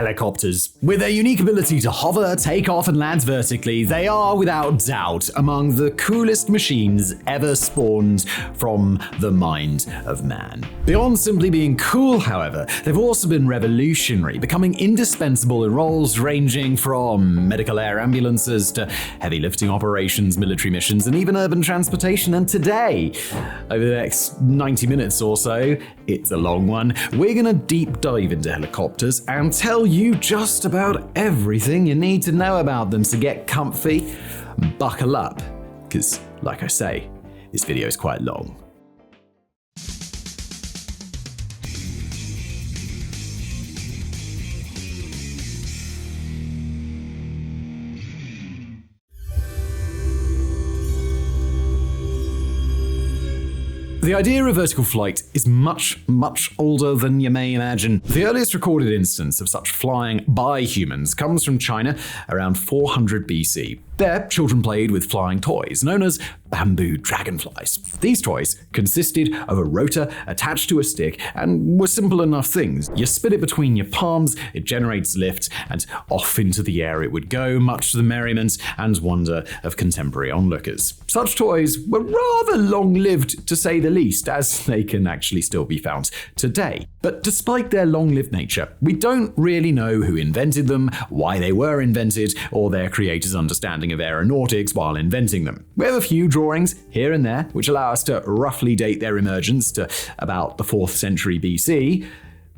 helicopters. With their unique ability to hover, take off, and land vertically, they are, without doubt, among the coolest machines ever spawned from the mind of man. Beyond simply being cool, however, they've also been revolutionary, becoming indispensable in roles ranging from medical air ambulances to heavy lifting operations, military missions, and even urban transportation. And today, over the next 90 minutes or so, it's a long one, we're gonna deep dive into helicopters and tell you just about everything you need to know about them. So get comfy, buckle up, because like I say, this video is quite long. The idea of vertical flight is much, much older than you may imagine. The earliest recorded instance of such flying by humans comes from China around 400 BC. There, children played with flying toys known as bamboo dragonflies. These toys consisted of a rotor attached to a stick and were simple enough things. You spin it between your palms, it generates lift, and off into the air it would go, much to the merriment and wonder of contemporary onlookers. Such toys were rather long-lived, to say the least, as they can actually still be found today. But despite their long-lived nature, we don't really know who invented them, why they were invented, or their creators' understanding of aeronautics while inventing them. We have a few drawings here and there which allow us to roughly date their emergence to about the 4th century BC,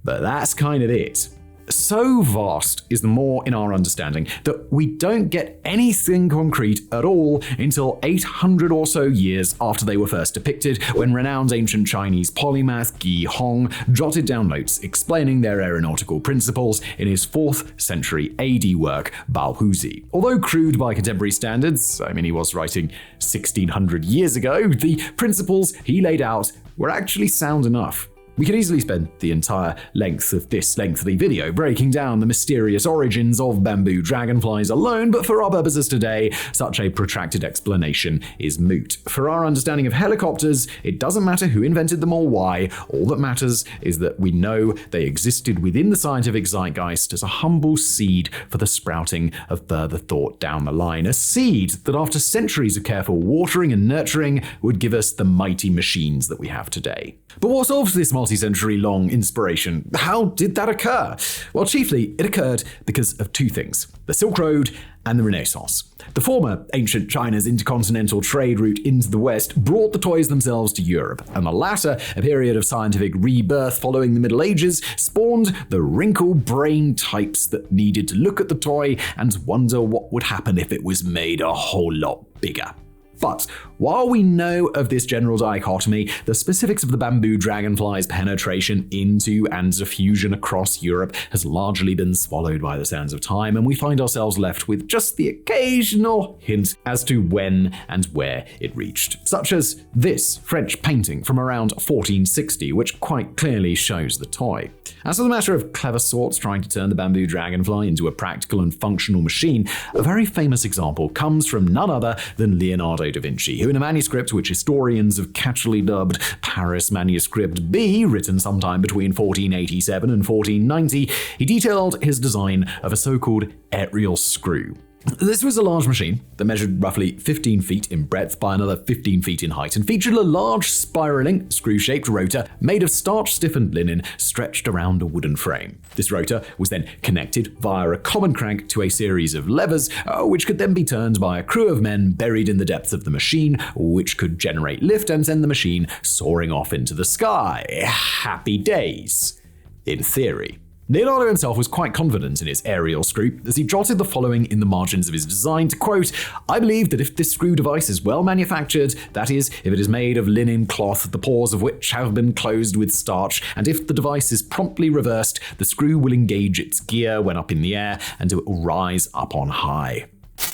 but that's kind of it. So vast is the more in our understanding that we don't get anything concrete at all until 800 or so years after they were first depicted, when renowned ancient Chinese polymath Gi Hong jotted down notes explaining their aeronautical principles in his 4th century AD work, Baohuzi. Although crude by contemporary standards, he was writing 1600 years ago, the principles he laid out were actually sound enough. We could easily spend the entire length of this lengthy video breaking down the mysterious origins of bamboo dragonflies alone, but for our purposes today, such a protracted explanation is moot. For our understanding of helicopters, it doesn't matter who invented them or why. All that matters is that we know they existed within the scientific zeitgeist as a humble seed for the sprouting of further thought down the line. A seed that, after centuries of careful watering and nurturing, would give us the mighty machines that we have today. But what solves this multi-century long inspiration? How did that occur? Well, chiefly it occurred because of two things: the Silk Road and the Renaissance. The former, ancient China's intercontinental trade route into the West, brought the toys themselves to Europe, and the latter, a period of scientific rebirth following the Middle Ages, spawned the wrinkle-brained types that needed to look at the toy and wonder what would happen if it was made a whole lot bigger. But while we know of this general dichotomy, the specifics of the bamboo dragonfly's penetration into and diffusion across Europe has largely been swallowed by the sands of time, and we find ourselves left with just the occasional hint as to when and where it reached, such as this French painting from around 1460, which quite clearly shows the toy. As for the matter of clever sorts trying to turn the bamboo dragonfly into a practical and functional machine, a very famous example comes from none other than Leonardo da Vinci, who in a manuscript which historians have catchily dubbed Paris Manuscript B, written sometime between 1487 and 1490, he detailed his design of a so-called aerial screw. This was a large machine that measured roughly 15 feet in breadth by another 15 feet in height and featured a large spiraling, screw-shaped rotor made of starch-stiffened linen stretched around a wooden frame. This rotor was then connected via a common crank to a series of levers, which could then be turned by a crew of men buried in the depths of the machine, which could generate lift and send the machine soaring off into the sky. Happy days. In theory. Leonardo himself was quite confident in his aerial screw, as he jotted the following in the margins of his design to quote, "I believe that if this screw device is well manufactured, that is, if it is made of linen cloth, the pores of which have been closed with starch, and if the device is promptly reversed, the screw will engage its gear when up in the air, and it will rise up on high."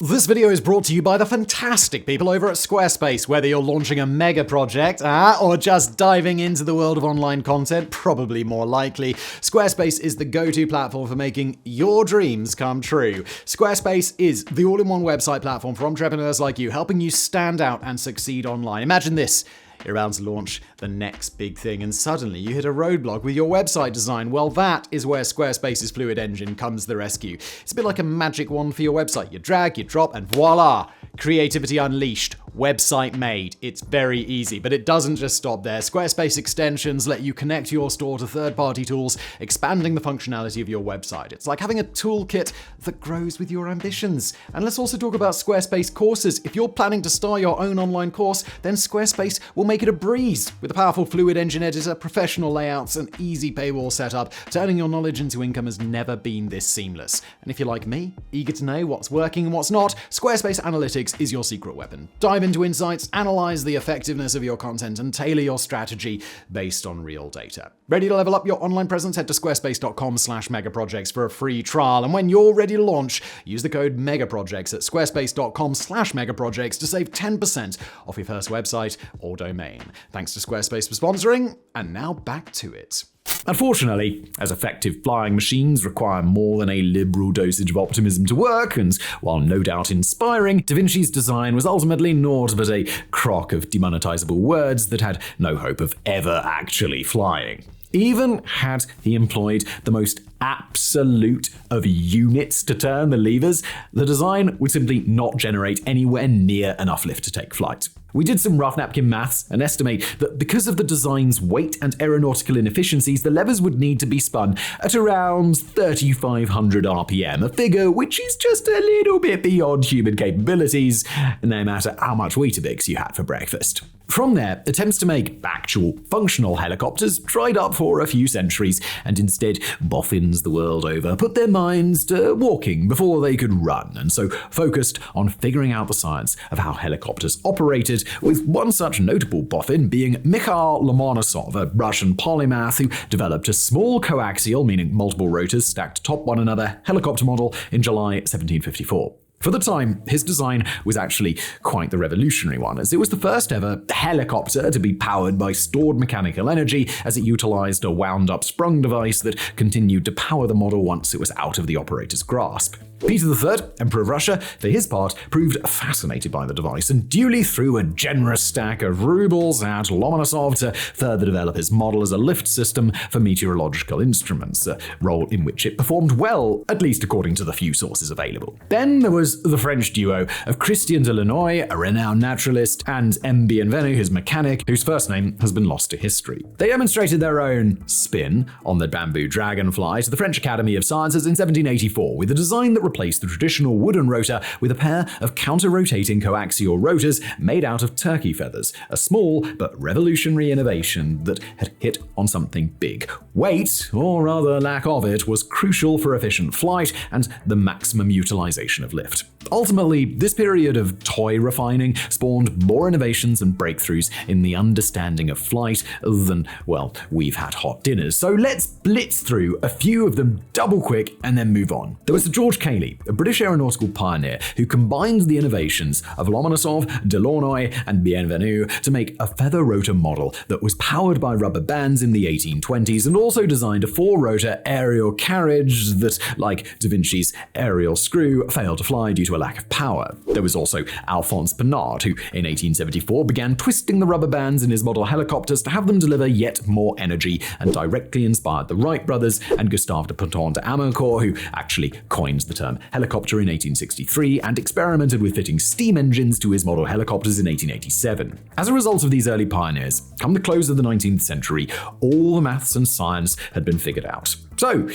This video is brought to you by the fantastic people over at Squarespace. Whether you're launching a mega project, or just diving into the world of online content, probably more likely, Squarespace is the go-to platform for making your dreams come true. Squarespace is the all-in-one website platform for entrepreneurs like you, helping you stand out and succeed online. Imagine this. you're about to launch the next big thing, and suddenly you hit a roadblock with your website design. Well, that is where Squarespace's Fluid Engine comes to the rescue. It's a bit like a magic wand for your website. You drag, you drop, and voila! Creativity unleashed. Website made. It's very easy, but it doesn't just stop there. Squarespace extensions let you connect your store to third-party tools, expanding the functionality of your website. It's like having a toolkit that grows with your ambitions. And let's also talk about Squarespace courses. If you're planning to start your own online course, then Squarespace will make it a breeze. With a powerful Fluid Engine editor, professional layouts, and easy paywall setup, turning your knowledge into income has never been this seamless. And if you're like me, eager to know what's working and what's not, Squarespace Analytics is your secret weapon. Dive into insights, analyze the effectiveness of your content, and tailor your strategy based on real data. Ready to level up your online presence? Head to squarespace.com/megaprojects for a free trial. And when you're ready to launch, use the code megaprojects at squarespace.com/megaprojects to save 10% off your first website or domain. Thanks to Squarespace for sponsoring, and now back to it. Unfortunately, as effective flying machines require more than a liberal dosage of optimism to work, and while no doubt inspiring, Da Vinci's design was ultimately naught but a crock of demonetizable words that had no hope of ever actually flying. Even had he employed the most absolute of units to turn the levers, the design would simply not generate anywhere near enough lift to take flight. We did some rough napkin maths and estimate that because of the design's weight and aeronautical inefficiencies, the levers would need to be spun at around 3,500 RPM, a figure which is just a little bit beyond human capabilities, no matter how much Weetabix you had for breakfast. From there, attempts to make actual functional helicopters dried up for a few centuries, and instead boffins the world over put their minds to walking before they could run, and so focused on figuring out the science of how helicopters operated, with one such notable boffin being Mikhail Lomonosov, a Russian polymath who developed a small coaxial, meaning multiple rotors stacked atop one another, helicopter model in July 1754. For the time, his design was actually quite the revolutionary one, as it was the first ever helicopter to be powered by stored mechanical energy, as it utilized a wound-up sprung device that continued to power the model once it was out of the operator's grasp. Peter III, Emperor of Russia, for his part, proved fascinated by the device and duly threw a generous stack of rubles at Lomonosov to further develop his model as a lift system for meteorological instruments, a role in which it performed well, at least according to the few sources available. Then there was the French duo of Christian Delannoy, a renowned naturalist, and M. Bienvenu, his mechanic, whose first name has been lost to history. They demonstrated their own spin on the bamboo dragonfly to the French Academy of Sciences in 1784 with a design that replaced the traditional wooden rotor with a pair of counter-rotating coaxial rotors made out of turkey feathers, a small but revolutionary innovation that had hit on something big. Weight, or rather lack of it, was crucial for efficient flight and the maximum utilization of lift. Ultimately, this period of toy refining spawned more innovations and breakthroughs in the understanding of flight than, well, we've had hot dinners. So let's blitz through a few of them double quick and then move on. There was George Cayley, a British aeronautical pioneer who combined the innovations of Lomonosov, Delannoy, and Bienvenu to make a feather rotor model that was powered by rubber bands in the 1820s, and also designed a four-rotor aerial carriage that, like Da Vinci's aerial screw, failed to fly due to a lack of power. There was also Alphonse Pénard, who in 1874 began twisting the rubber bands in his model helicopters to have them deliver yet more energy, and directly inspired the Wright brothers and Gustave de Ponton d'Amercourt, who actually coined the term helicopter in 1863 and experimented with fitting steam engines to his model helicopters in 1887. As a result of these early pioneers, come the close of the 19th century, all the maths and science had been figured out. So,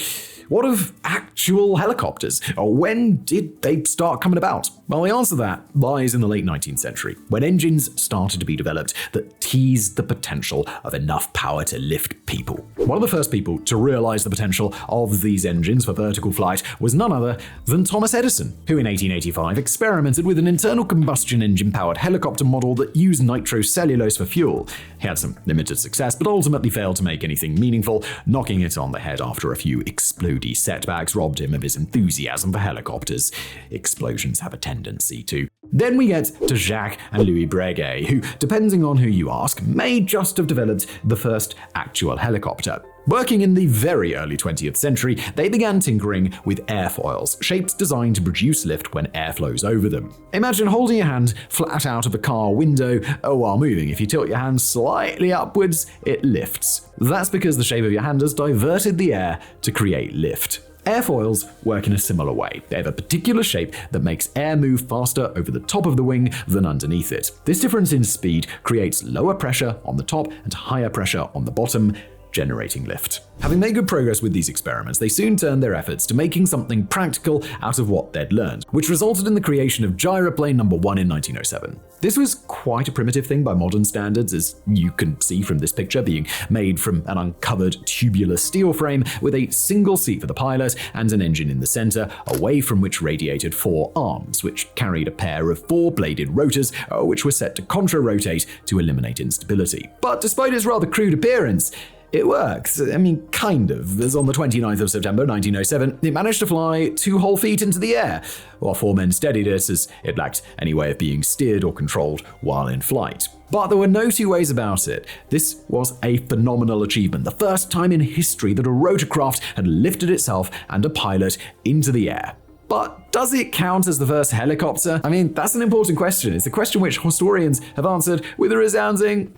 what of actual helicopters? Or when did they start coming about? Well, the answer to that lies in the late 19th century, when engines started to be developed that teased the potential of enough power to lift people. One of the first people to realize the potential of these engines for vertical flight was none other than Thomas Edison, who in 1885 experimented with an internal combustion engine-powered helicopter model that used nitrocellulose for fuel. He had some limited success, but ultimately failed to make anything meaningful, knocking it on the head after a few explodey setbacks robbed him of his enthusiasm for helicopters. Explosions have a tendency to. Then we get to Jacques and Louis Breguet, who, depending on who you ask, may just have developed the first actual helicopter. Working in the very early 20th century, they began tinkering with airfoils, shapes designed to produce lift when air flows over them. Imagine holding your hand flat out of a car window while moving. If you tilt your hand slightly upwards, it lifts. That's because the shape of your hand has diverted the air to create lift. Airfoils work in a similar way. They have a particular shape that makes air move faster over the top of the wing than underneath it. This difference in speed creates lower pressure on the top and higher pressure on the bottom, generating lift. Having made good progress with these experiments, they soon turned their efforts to making something practical out of what they'd learned, which resulted in the creation of gyroplane number 1 in 1907. This was quite a primitive thing by modern standards, as you can see from this picture, being made from an uncovered tubular steel frame with a single seat for the pilot and an engine in the center, away from which radiated 4 arms, which carried a pair of 4-bladed rotors, which were set to contra-rotate to eliminate instability. But despite its rather crude appearance, it works. I mean, kind of, as on the 29th of September 1907, it managed to fly 2 whole feet into the air, while 4 men steadied it as it lacked any way of being steered or controlled while in flight. But there were no two ways about it. This was a phenomenal achievement, the first time in history that a rotorcraft had lifted itself and a pilot into the air. But does it count as the first helicopter? I mean, that's an important question. It's a question which historians have answered with a resounding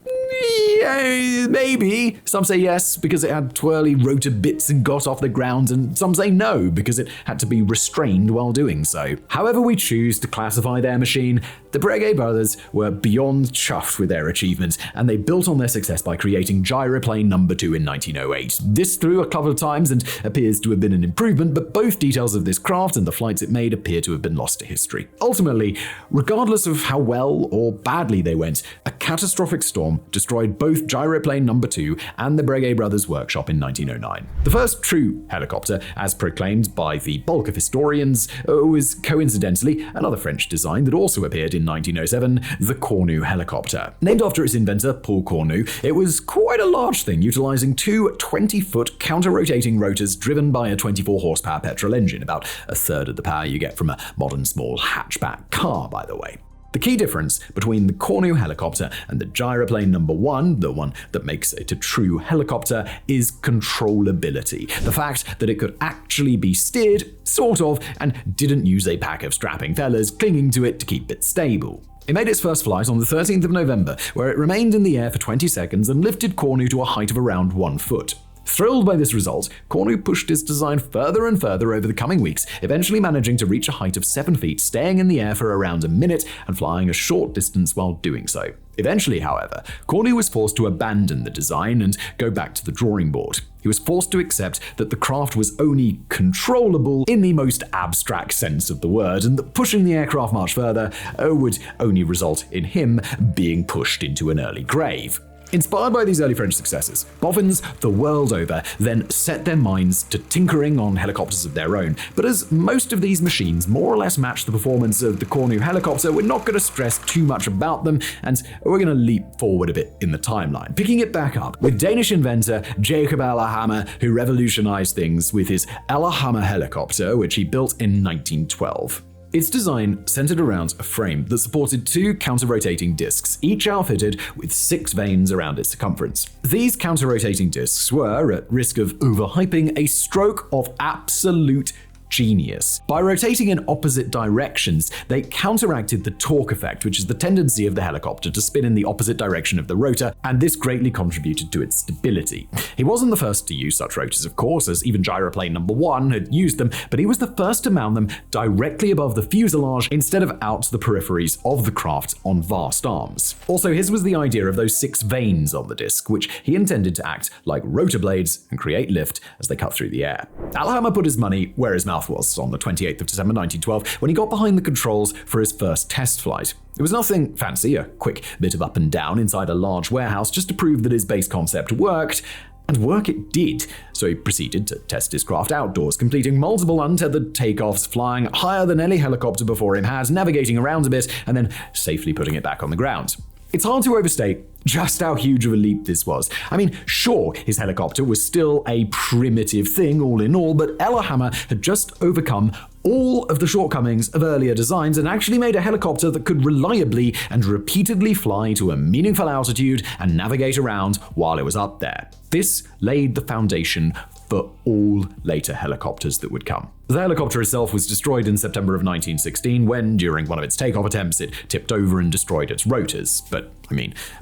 yeah, maybe. Some say yes because it had twirly rotor bits and got off the ground, and some say no because it had to be restrained while doing so. However we choose to classify their machine, the Breguet brothers were beyond chuffed with their achievement, and they built on their success by creating gyroplane number 2 in 1908. This through a couple of times and appears to have been an improvement, but both details of this craft and the flights it made appear to have been lost to history. Ultimately, regardless of how well or badly they went, a catastrophic storm destroyed both gyroplane number 2 and the Breguet brothers' workshop in 1909. The first true helicopter, as proclaimed by the bulk of historians, was coincidentally another French design that also appeared in 1907, the Cornu helicopter. Named after its inventor, Paul Cornu, it was quite a large thing, utilizing 2 20-foot counter-rotating rotors driven by a 24-horsepower petrol engine, about a third of the power you get from a modern small hatchback car, by the way. The key difference between the Cornu helicopter and the gyroplane number 1, the one that makes it a true helicopter, is controllability. The fact that it could actually be steered, sort of, and didn't use a pack of strapping fellas clinging to it to keep it stable. It made its first flight on the 13th of November, where it remained in the air for 20 seconds and lifted Cornu to a height of around 1 foot. Thrilled by this result, Cornu pushed his design further and further over the coming weeks, eventually managing to reach a height of 7 feet, staying in the air for around a minute and flying a short distance while doing so. Eventually, however, Cornu was forced to abandon the design and go back to the drawing board. He was forced to accept that the craft was only controllable in the most abstract sense of the word, and that pushing the aircraft much further would only result in him being pushed into an early grave. Inspired by these early French successes, boffins the world over then set their minds to tinkering on helicopters of their own. But as most of these machines more or less match the performance of the Cornu helicopter, we're not going to stress too much about them, and we're going to leap forward a bit in the timeline, picking it back up with Danish inventor Jacob Ellerhammer, who revolutionized things with his Ellerhammer helicopter, which he built in 1912. Its design centered around a frame that supported 2 counter-rotating discs, each outfitted with 6 vanes around its circumference. These counter-rotating discs were, at risk of overhyping, a stroke of absolute genius. By rotating in opposite directions, they counteracted the torque effect, which is the tendency of the helicopter to spin in the opposite direction of the rotor, and this greatly contributed to its stability. He wasn't the first to use such rotors, of course, as even gyroplane number 1 had used them, but he was the first to mount them directly above the fuselage instead of out to the peripheries of the craft on vast arms. Also, his was the idea of those 6 vanes on the disc, which he intended to act like rotor blades and create lift as they cut through the air. Ellerhammer put his money where his mouth was on the 28th of December 1912 when he got behind the controls for his first test flight. It was nothing fancy, a quick bit of up and down inside a large warehouse just to prove that his base concept worked, and work it did. So he proceeded to test his craft outdoors, completing multiple untethered takeoffs, flying higher than any helicopter before him had, navigating around a bit, and then safely putting it back on the ground. It's hard to overstate just how huge of a leap this was. I mean, sure, his helicopter was still a primitive thing all in all, but Ellerhammer had just overcome all of the shortcomings of earlier designs and actually made a helicopter that could reliably and repeatedly fly to a meaningful altitude and navigate around while it was up there. This laid the foundation for all later helicopters that would come. The helicopter itself was destroyed in September of 1916 when, during one of its takeoff attempts, it tipped over and destroyed its rotors. But,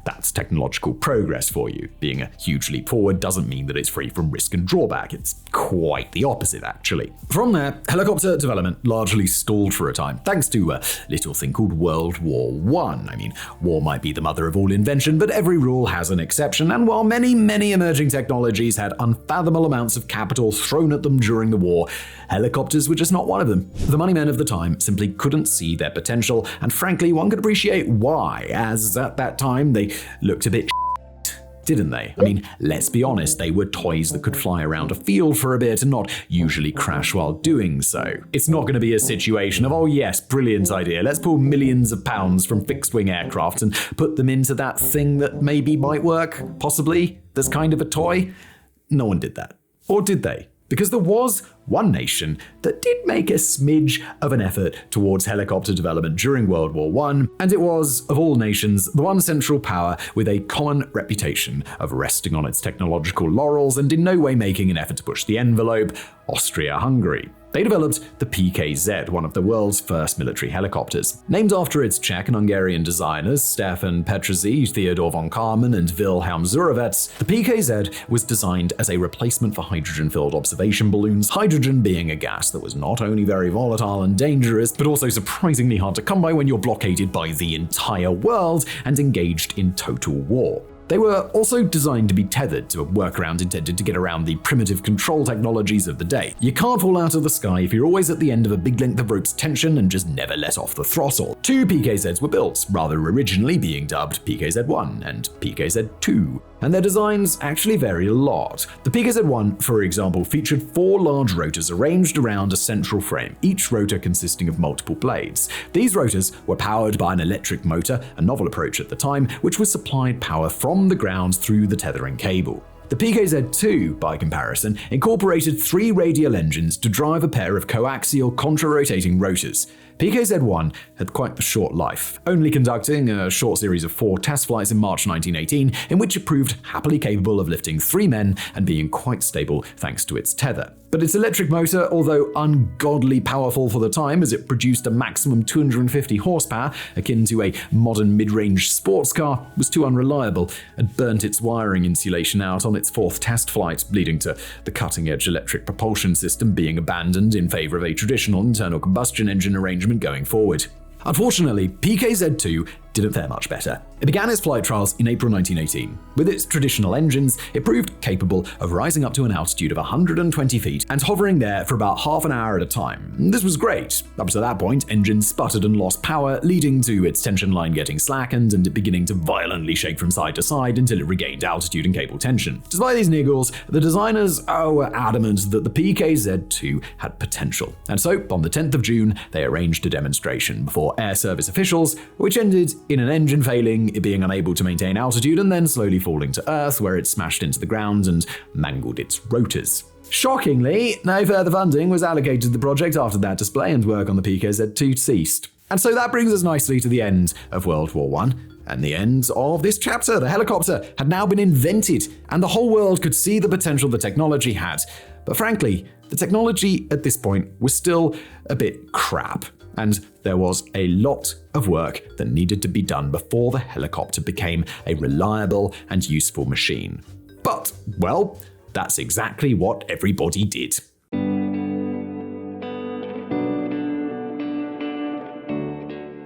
that's technological progress for you. Being a huge leap forward doesn't mean that it's free from risk and drawback. It's quite the opposite, actually. From there, helicopter development largely stalled for a time, thanks to a little thing called World War I. War might be the mother of all invention, but every rule has an exception, and while many, many emerging technologies had unfathomable amounts of capital thrown at them during the war, helicopters were just not one of them. The money men of the time simply couldn't see their potential, and frankly, one could appreciate why, as at that time they looked a bit didn't they? Let's be honest, they were toys that could fly around a field for a bit and not usually crash while doing so. It's not going to be a situation of, oh yes, brilliant idea, let's pull millions of pounds from fixed-wing aircraft and put them into that thing that maybe might work, possibly, that's kind of a toy. No one did that. Or did they? Because there was one nation that did make a smidge of an effort towards helicopter development during World War I, and it was, of all nations, the one central power with a common reputation of resting on its technological laurels and in no way making an effort to push the envelope: Austria-Hungary. They developed the PKZ, one of the world's first military helicopters. Named after its Czech and Hungarian designers, Stefan Petrzi, Theodor von Karman, and Wilhelm Zurovec, the PKZ was designed as a replacement for hydrogen-filled observation balloons, hydrogen being a gas that was not only very volatile and dangerous, but also surprisingly hard to come by when you're blockaded by the entire world and engaged in total war. They were also designed to be tethered to a workaround intended to get around the primitive control technologies of the day. You can't fall out of the sky if you're always at the end of a big length of rope's tension and just never let off the throttle. Two PKZs were built, rather originally being dubbed PKZ-1 and PKZ-2. And their designs actually vary a lot. The PKZ-1, for example, featured 4 large rotors arranged around a central frame, each rotor consisting of multiple blades. These rotors were powered by an electric motor, a novel approach at the time, which was supplied power from the ground through the tethering cable. The PKZ-2, by comparison, incorporated 3 radial engines to drive a pair of coaxial contra-rotating rotors. PKZ-1 had quite a short life, only conducting a short series of 4 test flights in March 1918, in which it proved happily capable of lifting 3 men and being quite stable thanks to its tether. But its electric motor, although ungodly powerful for the time as it produced a maximum 250 horsepower, akin to a modern mid-range sports car, was too unreliable and burnt its wiring insulation out on its 4th test flight, leading to the cutting-edge electric propulsion system being abandoned in favor of a traditional internal combustion engine arrangement going forward. Unfortunately, PKZ-2 didn't fare much better. It began its flight trials in April 1918. With its traditional engines, it proved capable of rising up to an altitude of 120 feet and hovering there for about half an hour at a time. This was great. Up to that point, engines sputtered and lost power, leading to its tension line getting slackened and it beginning to violently shake from side to side until it regained altitude and cable tension. Despite these niggles, the designers were adamant that the PKZ-2 had potential. And so, on the 10th of June, they arranged a demonstration before air service officials, which ended in an engine failing, it being unable to maintain altitude, and then slowly falling to Earth, where it smashed into the ground and mangled its rotors. Shockingly, no further funding was allocated to the project after that display, and work on the PKZ-2 ceased. And so that brings us nicely to the end of World War I. And the end of this chapter. The helicopter had now been invented, and the whole world could see the potential the technology had. But frankly, the technology at this point was still a bit crap. And there was a lot of work that needed to be done before the helicopter became a reliable and useful machine. But, well, that's exactly what everybody did.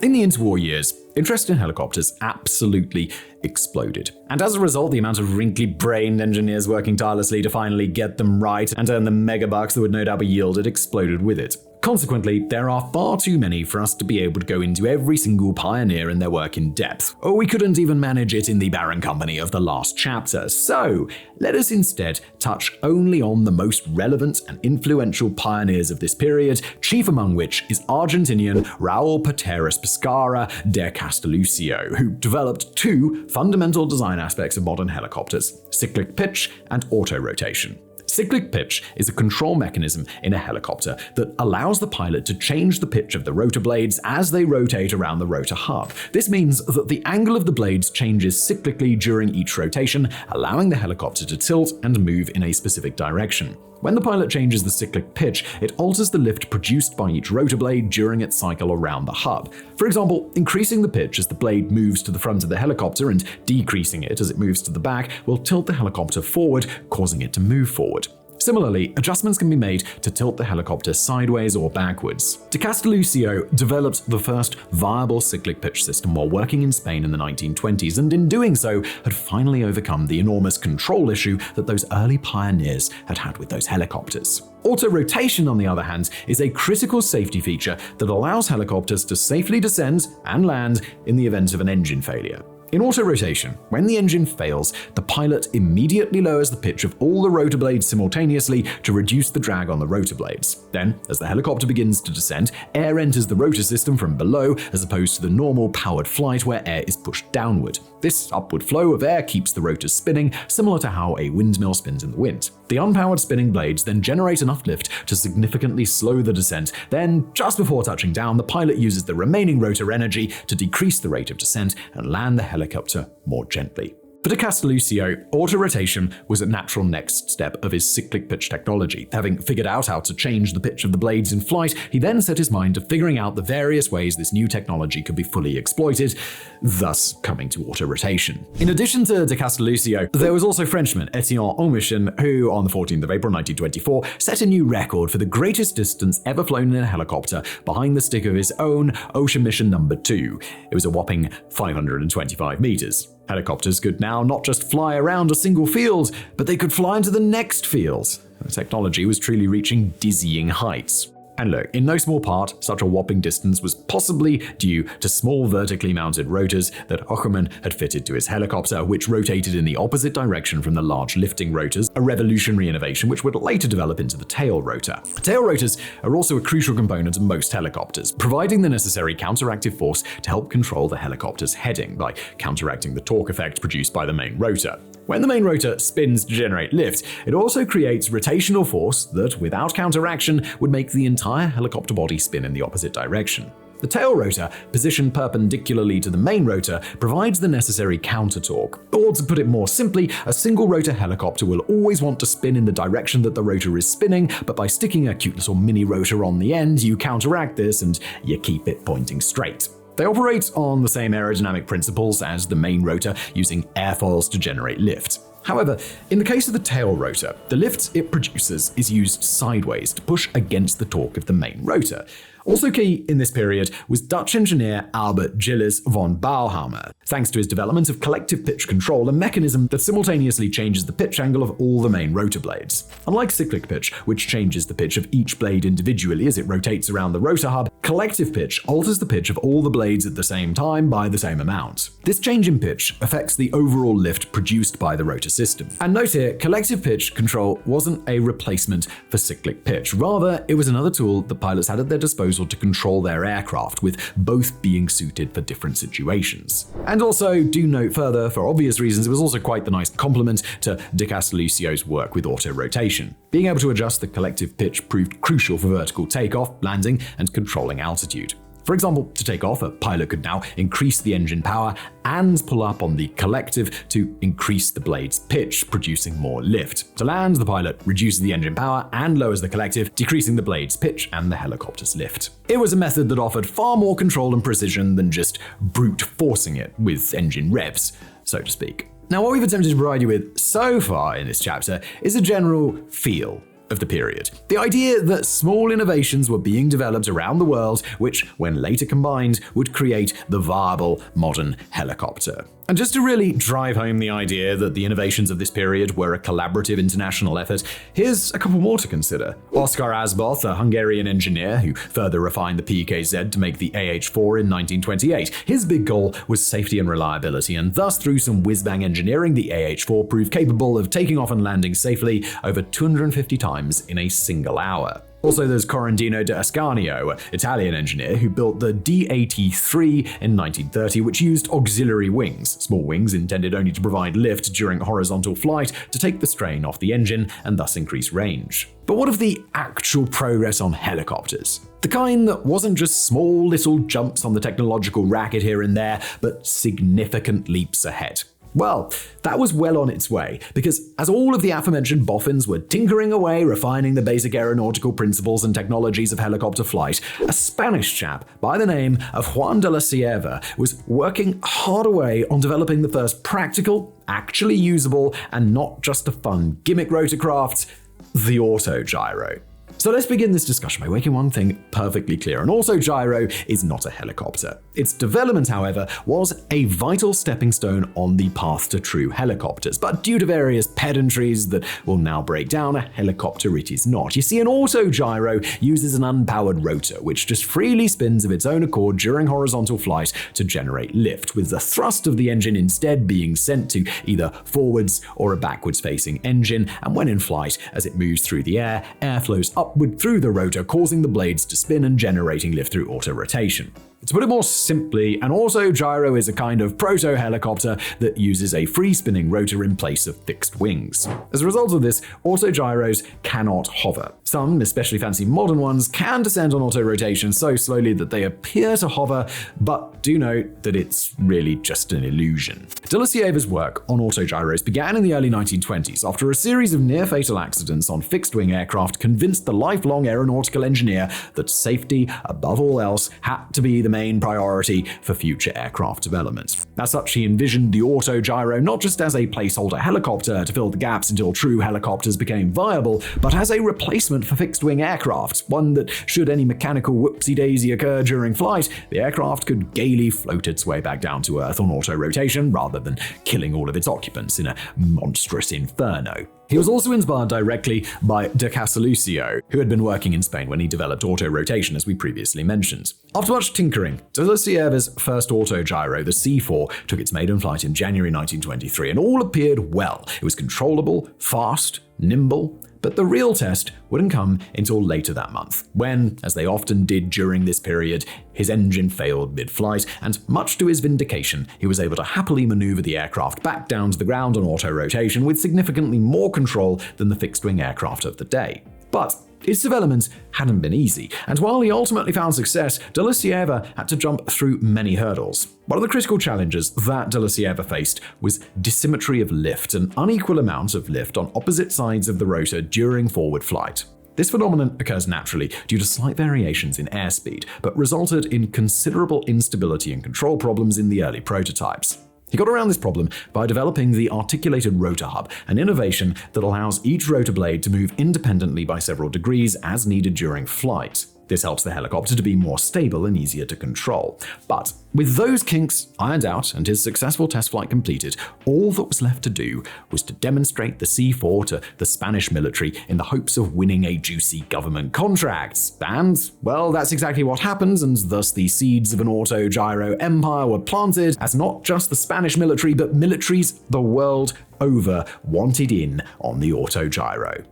In the interwar years, interest in helicopters absolutely exploded. And as a result, the amount of wrinkly-brained engineers working tirelessly to finally get them right and earn the megabucks that would no doubt be yielded exploded with it. Consequently, there are far too many for us to be able to go into every single pioneer and their work in depth, or we couldn't even manage it in the barren company of the last chapter. So, let us instead touch only on the most relevant and influential pioneers of this period, chief among which is Argentinian Raul Pateras Pescara de Castelluccio, who developed 2 fundamental design aspects of modern helicopters: cyclic pitch and auto-rotation. Cyclic pitch is a control mechanism in a helicopter that allows the pilot to change the pitch of the rotor blades as they rotate around the rotor hub. This means that the angle of the blades changes cyclically during each rotation, allowing the helicopter to tilt and move in a specific direction. When the pilot changes the cyclic pitch, it alters the lift produced by each rotor blade during its cycle around the hub. For example, increasing the pitch as the blade moves to the front of the helicopter and decreasing it as it moves to the back will tilt the helicopter forward, causing it to move forward. Similarly, adjustments can be made to tilt the helicopter sideways or backwards. De Castelluccio developed the first viable cyclic pitch system while working in Spain in the 1920s, and in doing so, had finally overcome the enormous control issue that those early pioneers had had with those helicopters. Auto-rotation, on the other hand, is a critical safety feature that allows helicopters to safely descend and land in the event of an engine failure. In auto-rotation, when the engine fails, the pilot immediately lowers the pitch of all the rotor blades simultaneously to reduce the drag on the rotor blades. Then, as the helicopter begins to descend, air enters the rotor system from below as opposed to the normal powered flight where air is pushed downward. This upward flow of air keeps the rotors spinning, similar to how a windmill spins in the wind. The unpowered spinning blades then generate enough lift to significantly slow the descent. Then, just before touching down, the pilot uses the remaining rotor energy to decrease the rate of descent and land the helicopter more gently. For De Castelluccio, auto-rotation was a natural next step of his cyclic pitch technology. Having figured out how to change the pitch of the blades in flight, he then set his mind to figuring out the various ways this new technology could be fully exploited, thus coming to auto-rotation. In addition to De Castelluccio, there was also Frenchman Etienne Omichen, who on the 14th of April 1924 set a new record for the greatest distance ever flown in a helicopter behind the stick of his own Ocean Mission No. 2. It was a whopping 525 meters. Helicopters could now not just fly around a single field, but they could fly into the next field. The technology was truly reaching dizzying heights. And look, in no small part, such a whopping distance was possibly due to small vertically mounted rotors that Ochermann had fitted to his helicopter, which rotated in the opposite direction from the large lifting rotors, a revolutionary innovation which would later develop into the tail rotor. Tail rotors are also a crucial component of most helicopters, providing the necessary counteractive force to help control the helicopter's heading by counteracting the torque effect produced by the main rotor. When the main rotor spins to generate lift, it also creates rotational force that, without counteraction, would make the entire helicopter body spin in the opposite direction. The tail rotor, positioned perpendicularly to the main rotor, provides the necessary counter-torque. Or to put it more simply, a single rotor helicopter will always want to spin in the direction that the rotor is spinning, but by sticking a cute little mini rotor on the end, you counteract this and you keep it pointing straight. They operate on the same aerodynamic principles as the main rotor, using airfoils to generate lift. However, in the case of the tail rotor, the lift it produces is used sideways to push against the torque of the main rotor. Also key in this period was Dutch engineer Albert Gilles von Bauhammer, thanks to his development of collective pitch control, a mechanism that simultaneously changes the pitch angle of all the main rotor blades. Unlike cyclic pitch, which changes the pitch of each blade individually as it rotates around the rotor hub, collective pitch alters the pitch of all the blades at the same time by the same amount. This change in pitch affects the overall lift produced by the rotor system. And note here, collective pitch control wasn't a replacement for cyclic pitch. Rather, it was another tool the pilots had at their disposal to control their aircraft, with both being suited for different situations. And also, do note further, for obvious reasons, it was also quite the nice complement to De Castelluccio's work with auto-rotation. Being able to adjust the collective pitch proved crucial for vertical takeoff, landing, and controlling altitude. For example, to take off, a pilot could now increase the engine power and pull up on the collective to increase the blade's pitch, producing more lift. To land, the pilot reduces the engine power and lowers the collective, decreasing the blade's pitch and the helicopter's lift. It was a method that offered far more control and precision than just brute forcing it with engine revs, so to speak. Now, what we've attempted to provide you with so far in this chapter is a general feel of the period. The idea that small innovations were being developed around the world, which, when later combined, would create the viable modern helicopter. And just to really drive home the idea that the innovations of this period were a collaborative international effort, here's a couple more to consider. Oskar Asboth, a Hungarian engineer who further refined the PKZ to make the AH-4 in 1928. His big goal was safety and reliability, and thus through some whiz-bang engineering, the AH-4 proved capable of taking off and landing safely over 250 times in a single hour. Also, there's Corrandino de Ascanio, an Italian engineer who built the D-83 in 1930, which used auxiliary wings, small wings intended only to provide lift during horizontal flight to take the strain off the engine and thus increase range. But what of the actual progress on helicopters? The kind that wasn't just small little jumps on the technological racket here and there, but significant leaps ahead. Well, that was well on its way, because as all of the aforementioned boffins were tinkering away, refining the basic aeronautical principles and technologies of helicopter flight, a Spanish chap by the name of Juan de la Cierva was working hard away on developing the first practical, actually usable, and not just a fun gimmick rotorcraft, the autogyro. So let's begin this discussion by making one thing perfectly clear. An autogyro is not a helicopter. Its development, however, was a vital stepping stone on the path to true helicopters. But due to various pedantries that will now break down, a helicopter it is not. You see, an autogyro uses an unpowered rotor, which just freely spins of its own accord during horizontal flight to generate lift, with the thrust of the engine instead being sent to either forwards or a backwards-facing engine, and when in flight, as it moves through the air flows upward through the rotor, causing the blades to spin and generating lift through auto-rotation. To put it more simply, an autogyro is a kind of proto-helicopter that uses a free-spinning rotor in place of fixed wings. As a result of this, autogyros cannot hover. Some, especially fancy modern ones, can descend on auto-rotation so slowly that they appear to hover, but do note that it's really just an illusion. De la Cierva's work on autogyros began in the early 1920s after a series of near-fatal accidents on fixed-wing aircraft convinced the lifelong aeronautical engineer that safety, above all else, had to be the main priority for future aircraft development. As such, he envisioned the autogyro not just as a placeholder helicopter to fill the gaps until true helicopters became viable, but as a replacement for fixed-wing aircraft, one that, should any mechanical whoopsie-daisy occur during flight, the aircraft could gaily float its way back down to Earth on auto-rotation rather than killing all of its occupants in a monstrous inferno. He was also inspired directly by de Casalucio, who had been working in Spain when he developed auto-rotation, as we previously mentioned. After much tinkering, de la Cierva's first autogyro, the C4, took its maiden flight in January 1923, and all appeared well. It was controllable, fast, nimble, but the real test wouldn't come until later that month, when, as they often did during this period, his engine failed mid-flight, and much to his vindication, he was able to happily maneuver the aircraft back down to the ground on auto-rotation with significantly more control than the fixed-wing aircraft of the day. But its development hadn't been easy, and while he ultimately found success, de la Cierva had to jump through many hurdles. One of the critical challenges that de la Cierva faced was dissymmetry of lift, an unequal amount of lift on opposite sides of the rotor during forward flight. This phenomenon occurs naturally due to slight variations in airspeed, but resulted in considerable instability and control problems in the early prototypes. He got around this problem by developing the articulated rotor hub, an innovation that allows each rotor blade to move independently by several degrees as needed during flight. This helps the helicopter to be more stable and easier to control. But with those kinks ironed out and his successful test flight completed, all that was left to do was to demonstrate the C4 to the Spanish military in the hopes of winning a juicy government contract. And, well, that's exactly what happens, and thus the seeds of an autogyro empire were planted, as not just the Spanish military, but militaries the world over wanted in on the autogyro.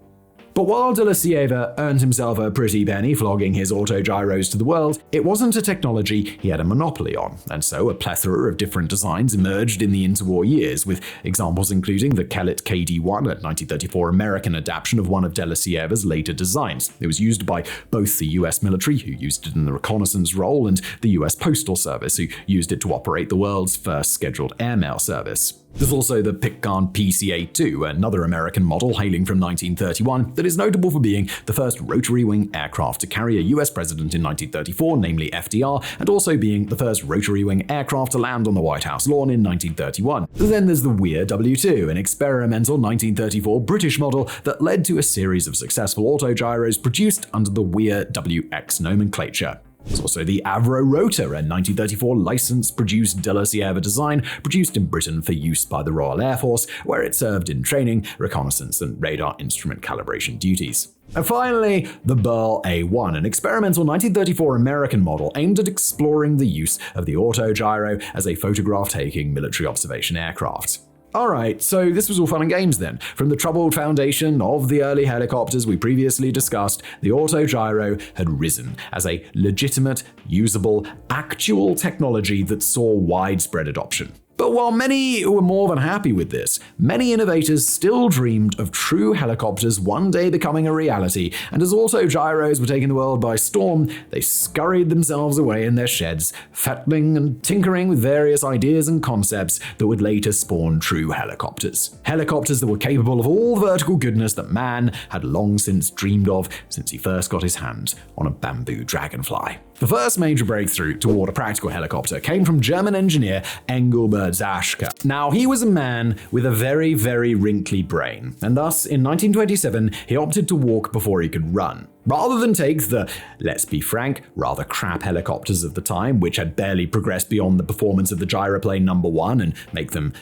But while de la Cierva earned himself a pretty penny flogging his autogyros to the world, it wasn't a technology he had a monopoly on, and so a plethora of different designs emerged in the interwar years, with examples including the Kellett KD-1, a 1934 American adaptation of one of de la Cierva's later designs. It was used by both the US military, who used it in the reconnaissance role, and the US Postal Service, who used it to operate the world's first scheduled airmail service. There's also the Pitcairn PC-82, another American model hailing from 1931 that is notable for being the first rotary-wing aircraft to carry a US president in 1934, namely FDR, and also being the first rotary-wing aircraft to land on the White House lawn in 1931. Then there's the WWII W2, an experimental 1934 British model that led to a series of successful autogyros produced under the WWII WX nomenclature. There's also the Avro Rotor, a 1934 license-produced de la Cierva design produced in Britain for use by the Royal Air Force, where it served in training, reconnaissance, and radar instrument calibration duties. And finally, the Burl A1, an experimental 1934 American model aimed at exploring the use of the autogyro as a photograph-taking military observation aircraft. Alright, so this was all fun and games then. From the troubled foundation of the early helicopters we previously discussed, the autogyro had risen as a legitimate, usable, actual technology that saw widespread adoption. But while many were more than happy with this, many innovators still dreamed of true helicopters one day becoming a reality, and as autogyros were taking the world by storm, they scurried themselves away in their sheds, fettling and tinkering with various ideas and concepts that would later spawn true helicopters. Helicopters that were capable of all the vertical goodness that man had long since dreamed of since he first got his hands on a bamboo dragonfly. The first major breakthrough toward a practical helicopter came from German engineer Engelbert Zaschke. Now, he was a man with a very, very wrinkly brain, and thus, in 1927, he opted to walk before he could run. Rather than take the, let's be frank, rather crap helicopters of the time, which had barely progressed beyond the performance of the gyroplane number 1 and make them,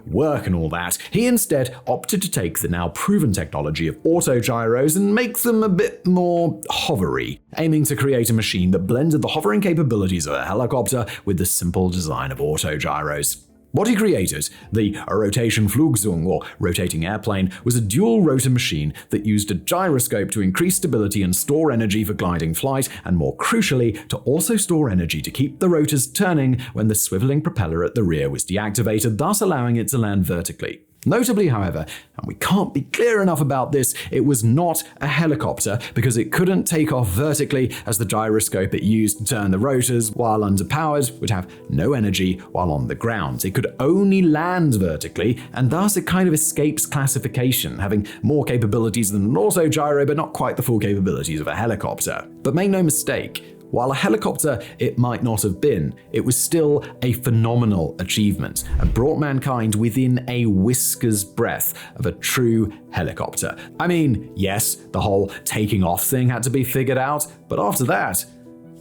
work and all that, he instead opted to take the now proven technology of autogyros and make them a bit more hovery, aiming to create a machine that blended the hovering capabilities of a helicopter with the simple design of autogyros. What he created, the Rotation-Flugzeug, or rotating airplane, was a dual-rotor machine that used a gyroscope to increase stability and store energy for gliding flight, and more crucially, to also store energy to keep the rotors turning when the swiveling propeller at the rear was deactivated, thus allowing it to land vertically. Notably, however, and we can't be clear enough about this, it was not a helicopter because it couldn't take off vertically, as the gyroscope it used to turn the rotors while underpowered would have no energy while on the ground. It could only land vertically, and thus it kind of escapes classification, having more capabilities than an autogyro but not quite the full capabilities of a helicopter. But make no mistake, while a helicopter it might not have been, it was still a phenomenal achievement and brought mankind within a whisker's breadth of a true helicopter. I mean, yes, the whole taking off thing had to be figured out, but after that,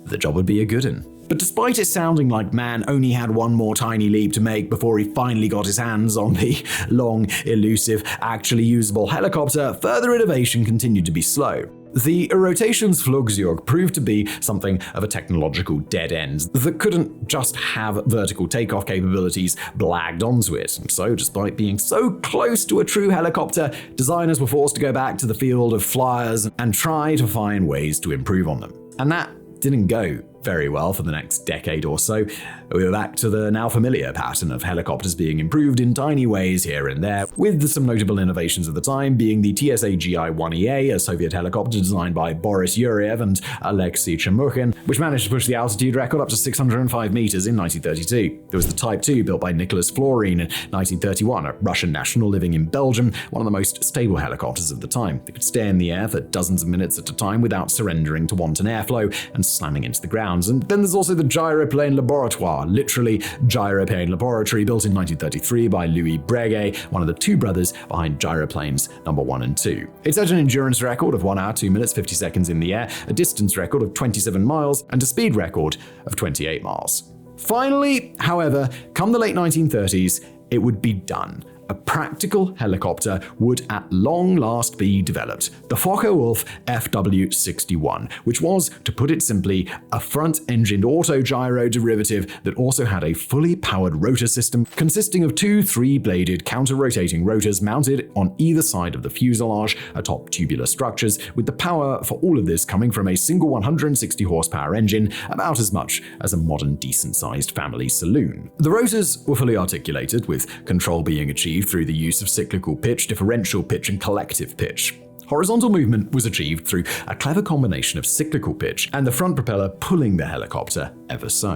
the job would be a good one. But despite it sounding like man only had one more tiny leap to make before he finally got his hands on the long, elusive, actually usable helicopter, further innovation continued to be slow. The Rotations-Flugzeug proved to be something of a technological dead end that couldn't just have vertical takeoff capabilities blagged onto it. And so, despite being so close to a true helicopter, designers were forced to go back to the field of flyers and try to find ways to improve on them. And that didn't go very well for the next decade or so. We were back to the now familiar pattern of helicopters being improved in tiny ways here and there, with some notable innovations of the time being the WWII, a Soviet helicopter designed by Boris Yuryev and Alexei Chemukhin, which managed to push the altitude record up to 605 meters in 1932. There was the Type II, built by Nicholas Florin in 1931, a Russian national living in Belgium, one of the most stable helicopters of the time. They could stay in the air for dozens of minutes at a time without surrendering to wanton airflow and slamming into the ground. And then there's also the Gyroplane Laboratoire, literally Gyroplane Laboratory, built in 1933 by Louis Breguet, one of the two brothers behind gyroplanes number 1 and 2. It set an endurance record of 1 hour, 2 minutes, 50 seconds in the air, a distance record of 27 miles, and a speed record of 28 miles. Finally, however, come the late 1930s, it would be done. A practical helicopter would at long last be developed, the Focke-Wulf FW-61, which was, to put it simply, a front-engined autogyro derivative that also had a fully powered rotor system consisting of 2 3-bladed counter-rotating rotors mounted on either side of the fuselage atop tubular structures, with the power for all of this coming from a single 160 horsepower engine, about as much as a modern decent-sized family saloon. The rotors were fully articulated, with control being achieved through the use of cyclical pitch, differential pitch, and collective pitch. Horizontal movement was achieved through a clever combination of cyclical pitch and the front propeller pulling the helicopter ever so.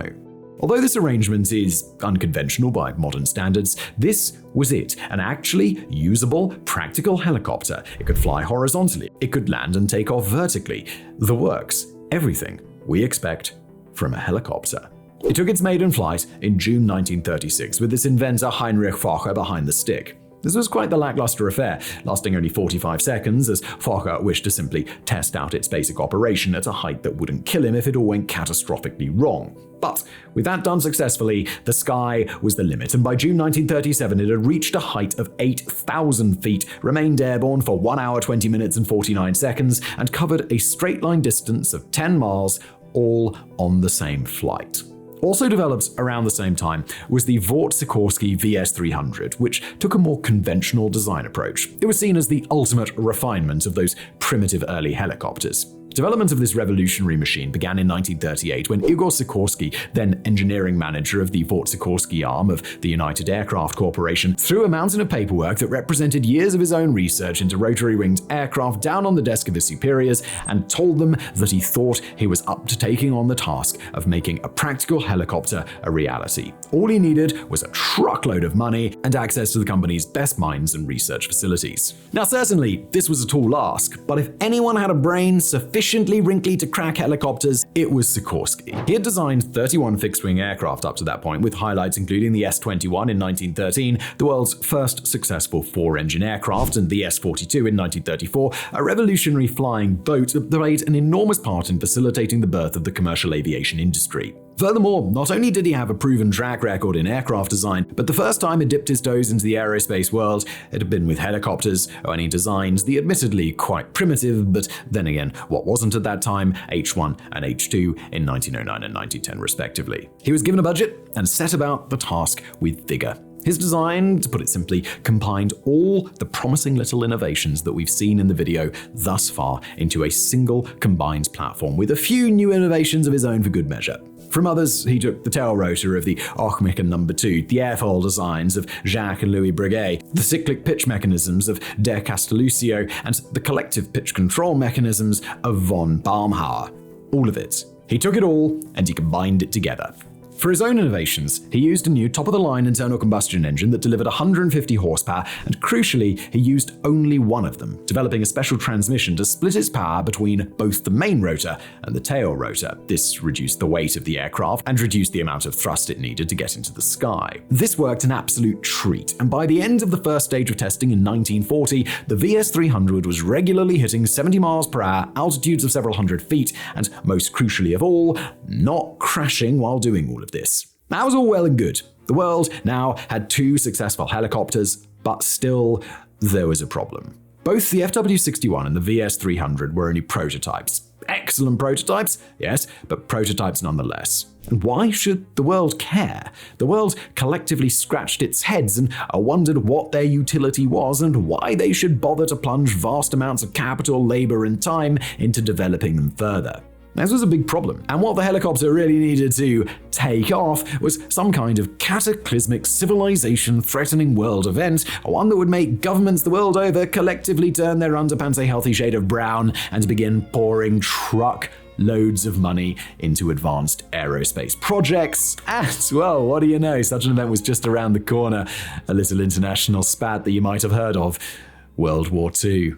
Although this arrangement is unconventional by modern standards, this was it, an actually usable, practical helicopter. It could fly horizontally, it could land and take off vertically. The works, everything we expect from a helicopter. It took its maiden flight in June 1936 with its inventor Heinrich Focke behind the stick. This was quite the lackluster affair, lasting only 45 seconds, as Focke wished to simply test out its basic operation at a height that wouldn't kill him if it all went catastrophically wrong. But with that done successfully, the sky was the limit, and by June 1937 it had reached a height of 8,000 feet, remained airborne for 1 hour, 20 minutes and 49 seconds, and covered a straight line distance of 10 miles, all on the same flight. Also developed around the same time was the Vought-Sikorsky VS-300, which took a more conventional design approach. It was seen as the ultimate refinement of those primitive early helicopters. Development of this revolutionary machine began in 1938 when Igor Sikorsky, then engineering manager of the Vought-Sikorsky arm of the United Aircraft Corporation, threw a mountain of paperwork that represented years of his own research into rotary-winged aircraft down on the desk of his superiors and told them that he thought he was up to taking on the task of making a practical helicopter a reality. All he needed was a truckload of money and access to the company's best minds and research facilities. Now, certainly, this was a tall ask, but if anyone had a brain sufficiently wrinkly to crack helicopters, it was Sikorsky. He had designed 31 fixed-wing aircraft up to that point, with highlights including the S-21 in 1913, the world's first successful four-engine aircraft, and the S-42 in 1934, a revolutionary flying boat that played an enormous part in facilitating the birth of the commercial aviation industry. Furthermore, not only did he have a proven track record in aircraft design, but the first time he dipped his toes into the aerospace world, it had been with helicopters, when he designed the admittedly quite primitive, but then again, what wasn't at that time, H-1 and H-2 in 1909 and 1910 respectively. He was given a budget and set about the task with vigor. His design, to put it simply, combined all the promising little innovations that we've seen in the video thus far into a single combined platform, with a few new innovations of his own for good measure. From others, he took the tail rotor of the Ochmiken No. 2, the airfoil designs of Jacques and Louis Breguet, the cyclic pitch mechanisms of De Castelluccio, and the collective pitch control mechanisms of von Baumhauer. All of it. He took it all and he combined it together. For his own innovations, he used a new top-of-the-line internal combustion engine that delivered 150 horsepower, and crucially, he used only one of them, developing a special transmission to split its power between both the main rotor and the tail rotor. This reduced the weight of the aircraft and reduced the amount of thrust it needed to get into the sky. This worked an absolute treat, and by the end of the first stage of testing in 1940, the VS-300 was regularly hitting 70 miles per hour, altitudes of several hundred feet, and most crucially of all, not crashing while doing all of this. That was all well and good. The world now had two successful helicopters, but still, there was a problem. Both the FW-61 and the VS-300 were only prototypes. Excellent prototypes, yes, but prototypes nonetheless. And why should the world care? The world collectively scratched its heads and wondered what their utility was and why they should bother to plunge vast amounts of capital, labor, and time into developing them further. This was a big problem, and what the helicopter really needed to take off was some kind of cataclysmic civilization-threatening world event, one that would make governments the world over collectively turn their underpants a healthy shade of brown and begin pouring truckloads of money into advanced aerospace projects. And, well, what do you know, such an event was just around the corner, a little international spat that you might have heard of, World War II.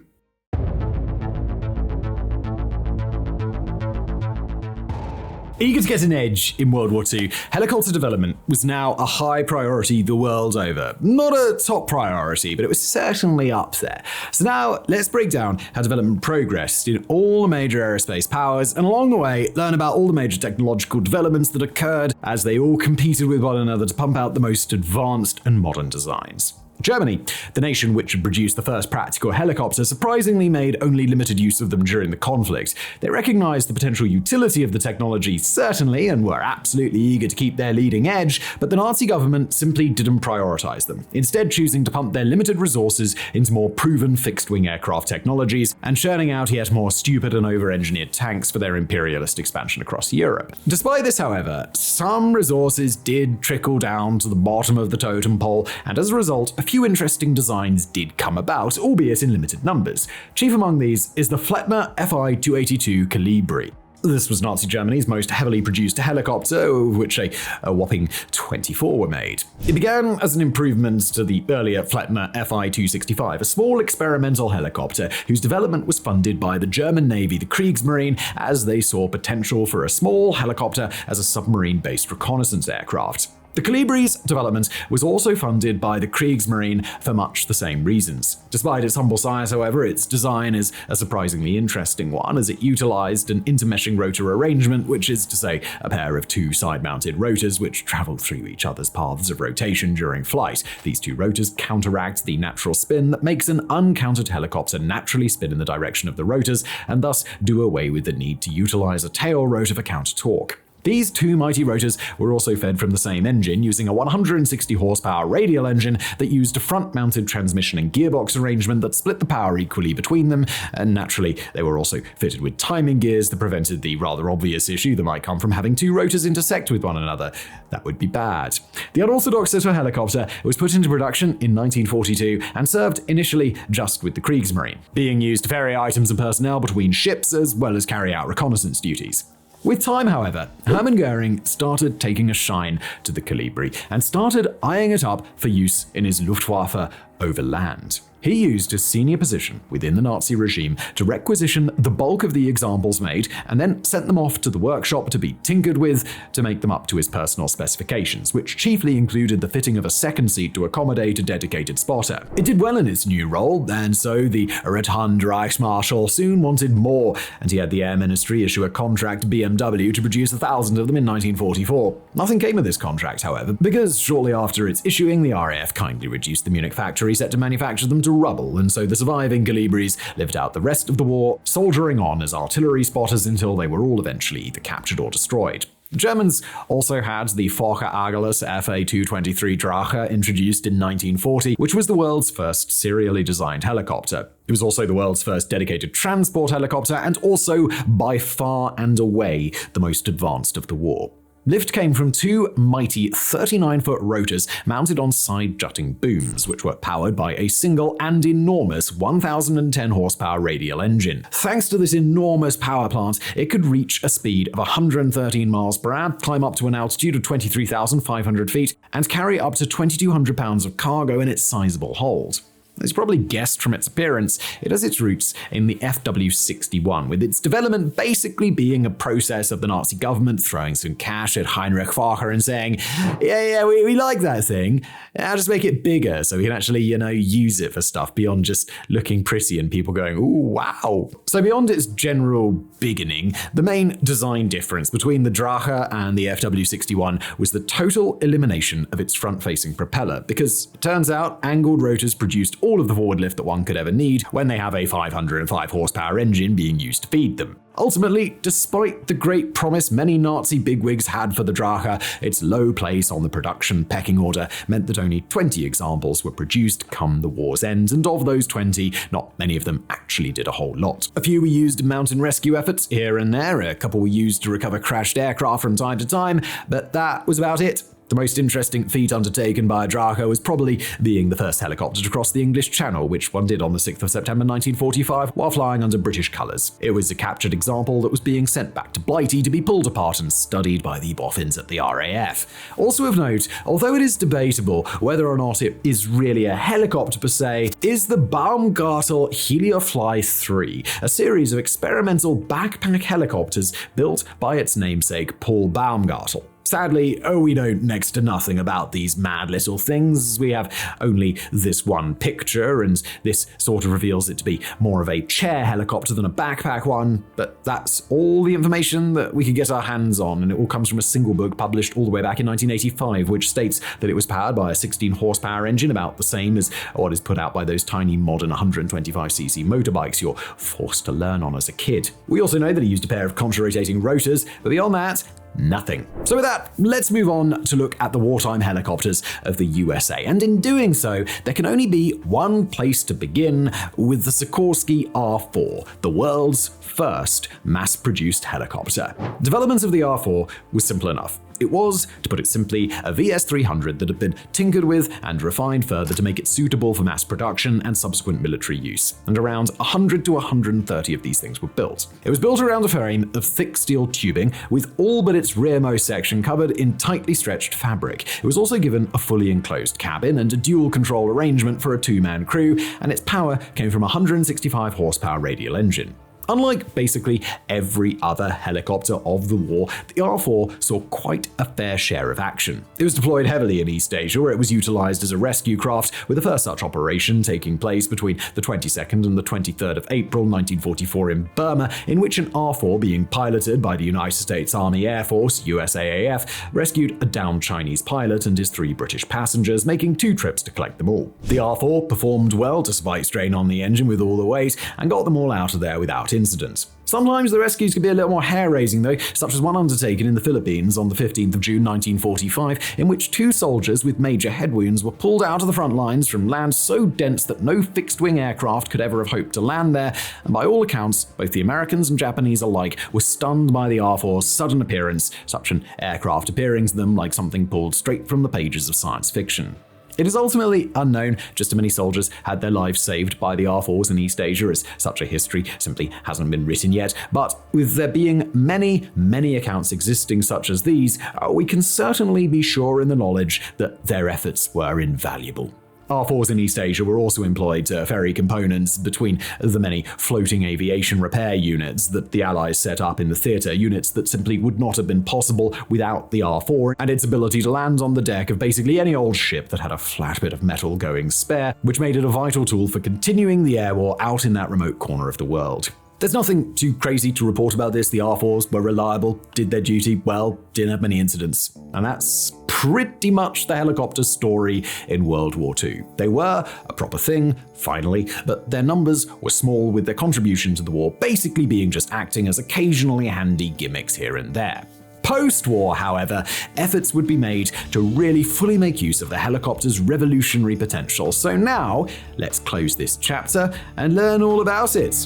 Eager to get an edge in World War II, helicopter development was now a high priority the world over. Not a top priority, but it was certainly up there. So now let's break down how development progressed in all the major aerospace powers, and along the way, learn about all the major technological developments that occurred as they all competed with one another to pump out the most advanced and modern designs. Germany, the nation which had produced the first practical helicopter, surprisingly made only limited use of them during the conflict. They recognized the potential utility of the technology, certainly, and were absolutely eager to keep their leading edge, but the Nazi government simply didn't prioritize them, instead choosing to pump their limited resources into more proven fixed-wing aircraft technologies and churning out yet more stupid and over-engineered tanks for their imperialist expansion across Europe. Despite this, however, some resources did trickle down to the bottom of the totem pole, and as a result, a few interesting designs did come about, albeit in limited numbers. Chief among these is the Flettner Fi-282 Colibri. This was Nazi Germany's most heavily produced helicopter, of which a whopping 24 were made. It began as an improvement to the earlier Flettner Fi-265, a small experimental helicopter whose development was funded by the German Navy, the Kriegsmarine, as they saw potential for a small helicopter as a submarine-based reconnaissance aircraft. The Colibri's development was also funded by the Kriegsmarine for much the same reasons. Despite its humble size, however, its design is a surprisingly interesting one, as it utilized an intermeshing rotor arrangement, which is to say a pair of two side-mounted rotors which traveled through each other's paths of rotation during flight. These two rotors counteract the natural spin that makes an uncountered helicopter naturally spin in the direction of the rotors, and thus do away with the need to utilize a tail rotor for counter-torque. These two mighty rotors were also fed from the same engine using a 160 horsepower radial engine that used a front-mounted transmission and gearbox arrangement that split the power equally between them, and naturally they were also fitted with timing gears that prevented the rather obvious issue that might come from having two rotors intersect with one another. That would be bad. The unorthodox little helicopter was put into production in 1942 and served initially just with the Kriegsmarine, being used to ferry items and personnel between ships as well as carry out reconnaissance duties. With time, however, Hermann Göring started taking a shine to the Colibri and started eyeing it up for use in his Luftwaffe over land. He used his senior position within the Nazi regime to requisition the bulk of the examples made and then sent them off to the workshop to be tinkered with to make them up to his personal specifications, which chiefly included the fitting of a second seat to accommodate a dedicated spotter. It did well in its new role, and so the Rotund Reichsmarschall soon wanted more, and he had the Air Ministry issue a contract to BMW to produce 1,000 of them in 1944. Nothing came of this contract, however, because shortly after its issuing, the RAF kindly reduced the Munich factory set to manufacture them to rubble, and so the surviving Colibris lived out the rest of the war, soldiering on as artillery spotters until they were all eventually either captured or destroyed. The Germans also had the Fokker Agilus Fa-223 Drache introduced in 1940, which was the world's first serially designed helicopter. It was also the world's first dedicated transport helicopter, and also by far and away the most advanced of the war. Lift came from two mighty 39-foot rotors mounted on side-jutting booms, which were powered by a single and enormous 1,010 horsepower radial engine. Thanks to this enormous power plant, it could reach a speed of 113 miles per hour, climb up to an altitude of 23,500 feet, and carry up to 2,200 pounds of cargo in its sizable hold. As you probably guessed from its appearance, it has its roots in the FW61, with its development basically being a process of the Nazi government throwing some cash at Heinrich Fokker and saying, we like that thing, I'll just make it bigger so we can actually, use it for stuff beyond just looking pretty and people going, ooh, wow. So beyond its general beginning, the main design difference between the Drache and the FW61 was the total elimination of its front-facing propeller, because it turns out angled rotors produced all of the forward lift that one could ever need when they have a 505 horsepower engine being used to feed them. Ultimately, despite the great promise many Nazi bigwigs had for the Drache, its low place on the production pecking order meant that only 20 examples were produced come the war's end, and of those 20, not many of them actually did a whole lot. A few were used in mountain rescue efforts here and there, a couple were used to recover crashed aircraft from time to time, but that was about it. The most interesting feat undertaken by a Drache was probably being the first helicopter to cross the English Channel, which one did on the 6th of September 1945 while flying under British colours. It was a captured example that was being sent back to Blighty to be pulled apart and studied by the boffins at the RAF. Also of note, although it is debatable whether or not it is really a helicopter per se, is the Baumgartel Heliofly 3, a series of experimental backpack helicopters built by its namesake Paul Baumgartel. Sadly, we know next to nothing about these mad little things. We have only this one picture, and this sort of reveals it to be more of a chair helicopter than a backpack one, but that's all the information that we could get our hands on, and it all comes from a single book published all the way back in 1985, which states that it was powered by a 16 horsepower engine, about the same as what is put out by those tiny modern 125cc motorbikes you're forced to learn on as a kid. We also know that he used a pair of contra-rotating rotors, but beyond that, nothing. So with that, let's move on to look at the wartime helicopters of the USA. And in doing so, there can only be one place to begin, with the Sikorsky R4, the world's first mass-produced helicopter. Development of the R4 was simple enough. It was, to put it simply, a VS-300 that had been tinkered with and refined further to make it suitable for mass production and subsequent military use, and around 100 to 130 of these things were built. It was built around a frame of thick steel tubing, with all but its rearmost section covered in tightly stretched fabric. It was also given a fully enclosed cabin and a dual control arrangement for a two-man crew, and its power came from a 165 horsepower radial engine. Unlike basically every other helicopter of the war, the R4 saw quite a fair share of action. It was deployed heavily in East Asia, where it was utilized as a rescue craft, with the first such operation taking place between the 22nd and the 23rd of April 1944 in Burma, in which an R4 being piloted by the United States Army Air Force, USAAF, rescued a downed Chinese pilot and his 3 British passengers, making 2 trips to collect them all. The R4 performed well despite strain on the engine with all the weight, and got them all out of there without incident. Sometimes the rescues can be a little more hair-raising though, such as one undertaken in the Philippines on the 15th of June 1945, in which 2 soldiers with major head wounds were pulled out of the front lines from land so dense that no fixed-wing aircraft could ever have hoped to land there, and by all accounts, both the Americans and Japanese alike were stunned by the RAF's sudden appearance, such an aircraft appearing to them like something pulled straight from the pages of science fiction. It is ultimately unknown just how many soldiers had their lives saved by the RAFs in East Asia, as such a history simply hasn't been written yet, but with there being many accounts existing such as these, we can certainly be sure in the knowledge that their efforts were invaluable. RAFs in East Asia were also employed to ferry components between the many floating aviation repair units that the Allies set up in the theatre, units that simply would not have been possible without the R4 and its ability to land on the deck of basically any old ship that had a flat bit of metal going spare, which made it a vital tool for continuing the air war out in that remote corner of the world. There's nothing too crazy to report about this. The R4s were reliable, did their duty well, didn't have many incidents. And that's pretty much the helicopter story in World War II. They were a proper thing, finally, but their numbers were small, with their contribution to the war basically being just acting as occasionally handy gimmicks here and there. Post-war, however, efforts would be made to really fully make use of the helicopter's revolutionary potential. So now, let's close this chapter and learn all about it.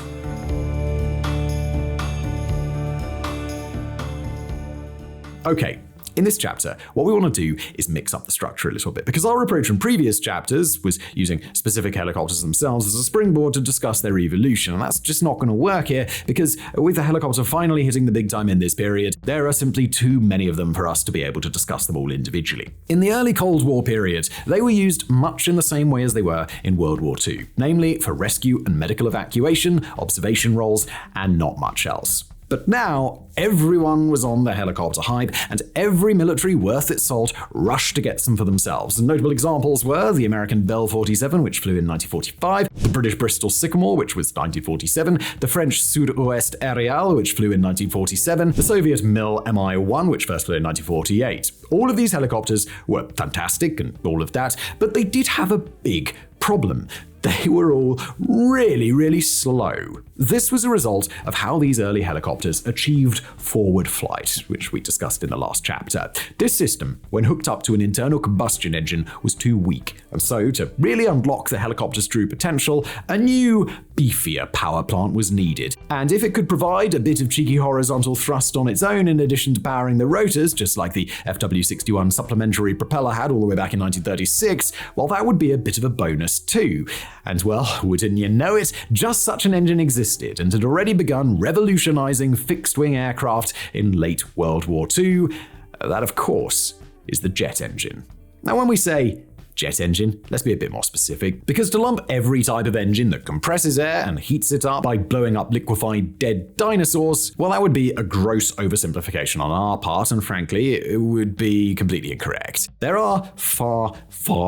Okay, in this chapter, what we want to do is mix up the structure a little bit, because our approach from previous chapters was using specific helicopters themselves as a springboard to discuss their evolution, and that's just not going to work here, because with the helicopter finally hitting the big time in this period, there are simply too many of them for us to be able to discuss them all individually. In the early Cold War period, they were used much in the same way as they were in World War II, namely for rescue and medical evacuation, observation roles, and not much else. But now, everyone was on the helicopter hype, and every military worth its salt rushed to get some for themselves. And notable examples were the American Bell 47, which flew in 1945, the British Bristol Sycamore, which was 1947, the French Sud-Ouest Aerial, which flew in 1947, the Soviet Mil Mi-1, which first flew in 1948. All of these helicopters were fantastic and all of that, but they did have a big problem. They were all really slow. This was a result of how these early helicopters achieved forward flight, which we discussed in the last chapter. This system, when hooked up to an internal combustion engine, was too weak, and so to really unlock the helicopter's true potential, a new, beefier power plant was needed. And if it could provide a bit of cheeky horizontal thrust on its own in addition to powering the rotors, just like the FW61 supplementary propeller had all the way back in 1936, well, that would be a bit of a bonus too. And well, wouldn't you know it, just such an engine existed and had already begun revolutionizing fixed-wing aircraft in late World War II. That, of course, is the jet engine. Now, when we say jet engine, let's be a bit more specific, because to lump every type of engine that compresses air and heats it up by blowing up liquefied dead dinosaurs, well, that would be a gross oversimplification on our part, and frankly, it would be completely incorrect. There are far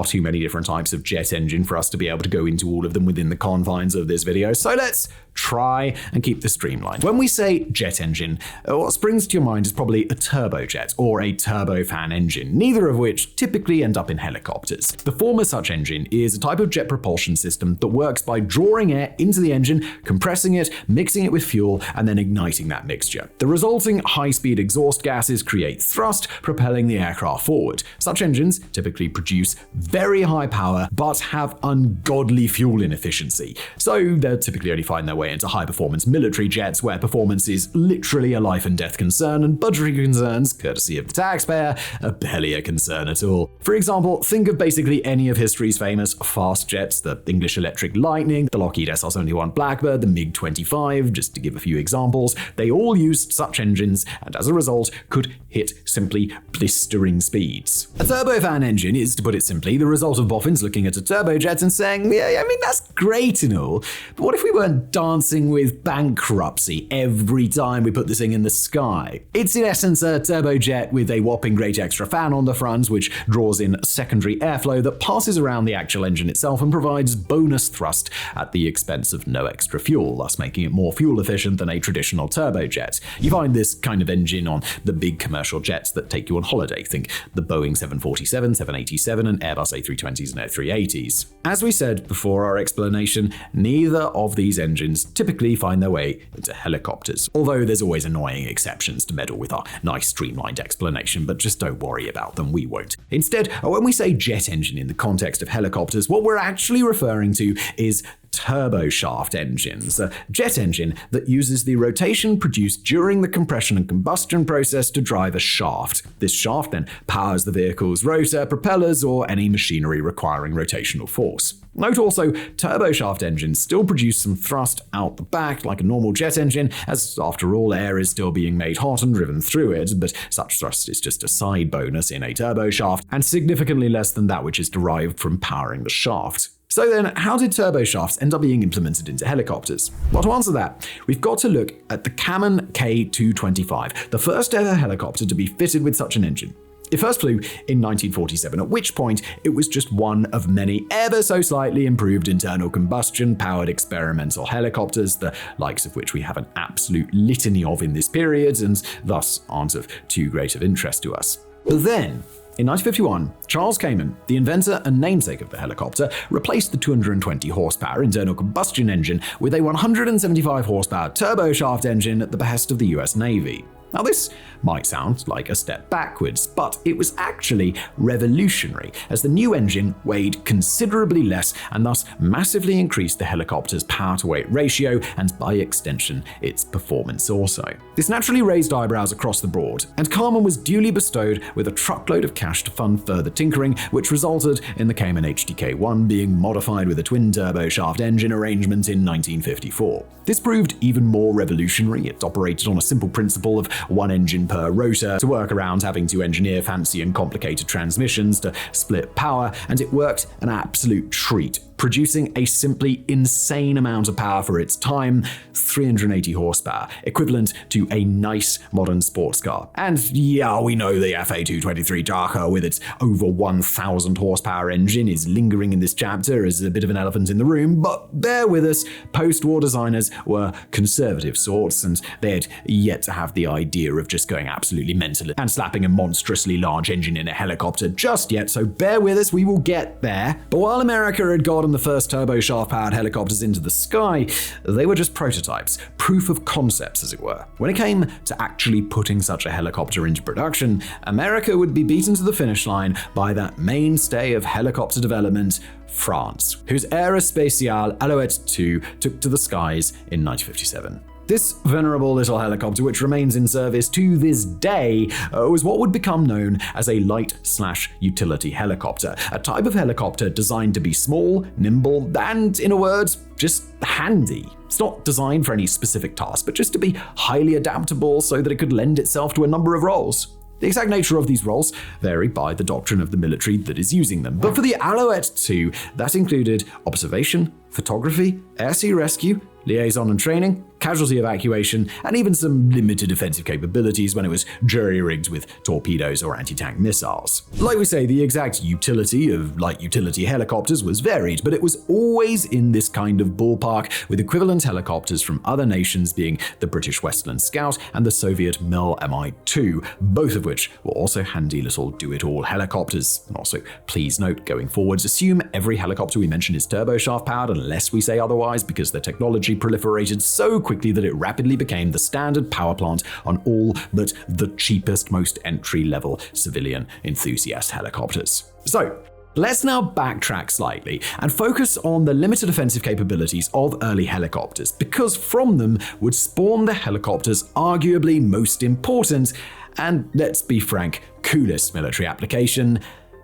too many different types of jet engine for us to be able to go into all of them within the confines of this video, so let's try and keep this streamlined. When we say jet engine, what springs to your mind is probably a turbojet or a turbofan engine, neither of which typically end up in helicopters. The former such engine is a type of jet propulsion system that works by drawing air into the engine, compressing it, mixing it with fuel, and then igniting that mixture. The resulting high-speed exhaust gases create thrust, propelling the aircraft forward. Such engines typically produce very high power, but have ungodly fuel inefficiency, so they'll typically only find their way into high-performance military jets, where performance is literally a life and death concern, and budgetary concerns, courtesy of the taxpayer, are barely a concern at all. For example, think of basically any of history's famous fast jets, the English Electric Lightning, the Lockheed SR-71 Blackbird, the MiG-25, just to give a few examples. They all used such engines, and as a result, could hit simply blistering speeds. A turbofan engine is, to put it simply, the result of boffins looking at a turbojet and saying, yeah, I mean, that's great and all, but what if we weren't dancing with bankruptcy every time we put this thing in the sky? It's in essence a turbojet with a whopping great extra fan on the front, which draws in secondary airflow that passes around the actual engine itself and provides bonus thrust at the expense of no extra fuel, thus making it more fuel efficient than a traditional turbojet. You find this kind of engine on the big commercial jets that take you on holiday. Think the Boeing 747, 787, and Airbus A320s and A380s. As we said before our explanation, neither of these engines typically find their way into helicopters. Although there's always annoying exceptions to meddle with our nice streamlined explanation, but just don't worry about them, we won't. Instead, when we say jet engine in the context of helicopters, what we're actually referring to is turboshaft engines, a jet engine that uses the rotation produced during the compression and combustion process to drive a shaft. This shaft then powers the vehicle's rotor, propellers, or any machinery requiring rotational force. Note also, turboshaft engines still produce some thrust out the back like a normal jet engine, as after all, air is still being made hot and driven through it, but such thrust is just a side bonus in a turboshaft, and significantly less than that which is derived from powering the shaft. So then, how did turboshafts end up being implemented into helicopters? Well, to answer that, we've got to look at the Kaman K-225, the first ever helicopter to be fitted with such an engine. It first flew in 1947, at which point it was just one of many ever so slightly improved internal combustion powered experimental helicopters, the likes of which we have an absolute litany of in this period and thus aren't of too great of interest to us. But then, in 1951, Charles Kaman, the inventor and namesake of the helicopter, replaced the 220 horsepower internal combustion engine with a 175 horsepower turboshaft engine at the behest of the US Navy. Now, this might sound like a step backwards, but it was actually revolutionary, as the new engine weighed considerably less and thus massively increased the helicopter's power-to-weight ratio and, by extension, its performance also. This naturally raised eyebrows across the board, and Kaman was duly bestowed with a truckload of cash to fund further tinkering, which resulted in the Kaman HTK-1 being modified with a twin-turboshaft engine arrangement in 1954. This proved even more revolutionary. It operated on a simple principle of one engine per rotor to work around having to engineer fancy and complicated transmissions to split power, and it worked an absolute treat, producing a simply insane amount of power for its time, 380 horsepower, equivalent to a nice modern sports car. And yeah, we know the FA223 Darker with its over 1,000 horsepower engine is lingering in this chapter as a bit of an elephant in the room, but bear with us, post-war designers were conservative sorts, and they had yet to have the idea of just going absolutely mental and slapping a monstrously large engine in a helicopter just yet, so bear with us, we will get there. But while America had gotten the first turboshaft-powered helicopters into the sky, they were just prototypes, proof of concepts as it were. When it came to actually putting such a helicopter into production, America would be beaten to the finish line by that mainstay of helicopter development, France, whose Aerospatiale Alouette 2 took to the skies in 1957. This venerable little helicopter, which remains in service to this day, was what would become known as a light/utility helicopter, a type of helicopter designed to be small, nimble, and, in a word, just handy. It's not designed for any specific task, but just to be highly adaptable so that it could lend itself to a number of roles. The exact nature of these roles vary by the doctrine of the military that is using them, but for the Alouette 2, that included observation, photography, air-sea rescue, liaison and training, casualty evacuation, and even some limited offensive capabilities when it was jury-rigged with torpedoes or anti-tank missiles. Like we say, the exact utility of light utility helicopters was varied, but it was always in this kind of ballpark, with equivalent helicopters from other nations being the British Westland Scout and the Soviet Mil Mi-2, both of which were also handy little do-it-all helicopters. And also, please note, going forwards, assume every helicopter we mention is turboshaft powered unless we say otherwise, because the technology proliferated so quickly that it rapidly became the standard power plant on all but the cheapest, most entry-level civilian enthusiast helicopters. So, let's now backtrack slightly and focus on the limited offensive capabilities of early helicopters, because from them would spawn the helicopter's arguably most important and, let's be frank, coolest military application,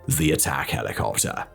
the attack helicopter.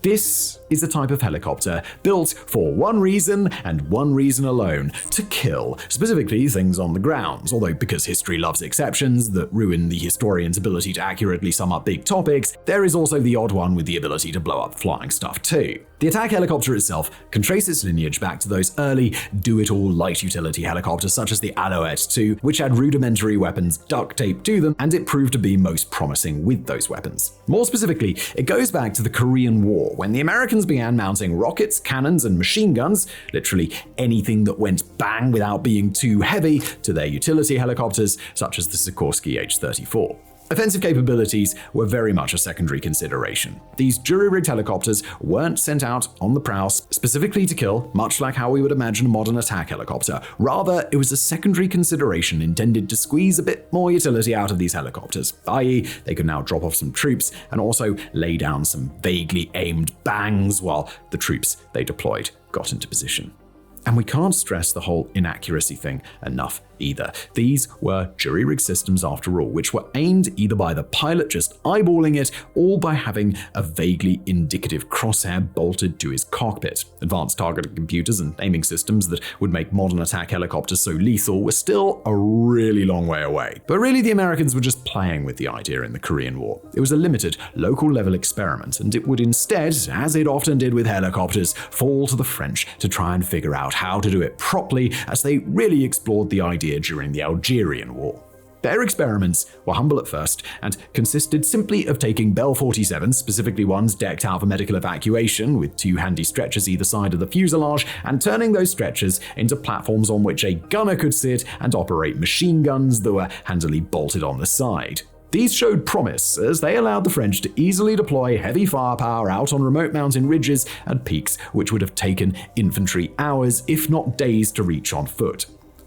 This is a type of helicopter built for one reason and one reason alone: to kill, specifically things on the ground. Although, because history loves exceptions that ruin the historian's ability to accurately sum up big topics, there is also the odd one with the ability to blow up flying stuff too. The attack helicopter itself can trace its lineage back to those early do-it-all light utility helicopters such as the Alouette 2, which had rudimentary weapons duct taped to them, and it proved to be most promising with those weapons. More specifically, it goes back to the Korean War, when the Americans began mounting rockets, cannons, and machine guns, literally anything that went bang without being too heavy, to their utility helicopters such as the Sikorsky H-34. Offensive capabilities were very much a secondary consideration. These jury-rigged helicopters weren't sent out on the prowl specifically to kill, much like how we would imagine a modern attack helicopter. Rather, it was a secondary consideration intended to squeeze a bit more utility out of these helicopters, i.e. they could now drop off some troops and also lay down some vaguely aimed bangs while the troops they deployed got into position. And we can't stress the whole inaccuracy thing enough either. These were jury-rigged systems after all, which were aimed either by the pilot just eyeballing it or by having a vaguely indicative crosshair bolted to his cockpit. Advanced targeting computers and aiming systems that would make modern attack helicopters so lethal were still a really long way away. But really, the Americans were just playing with the idea in the Korean War. It was a limited, local-level experiment, and it would instead, as it often did with helicopters, fall to the French to try and figure out how to do it properly as they really explored the idea during the Algerian War. Their experiments were humble at first and consisted simply of taking Bell 47s, specifically ones decked out for medical evacuation with 2 handy stretchers either side of the fuselage, and turning those stretchers into platforms on which a gunner could sit and operate machine guns that were handily bolted on the side. These showed promise as they allowed the French to easily deploy heavy firepower out on remote mountain ridges and peaks which would have taken infantry hours, if not days, to reach on foot.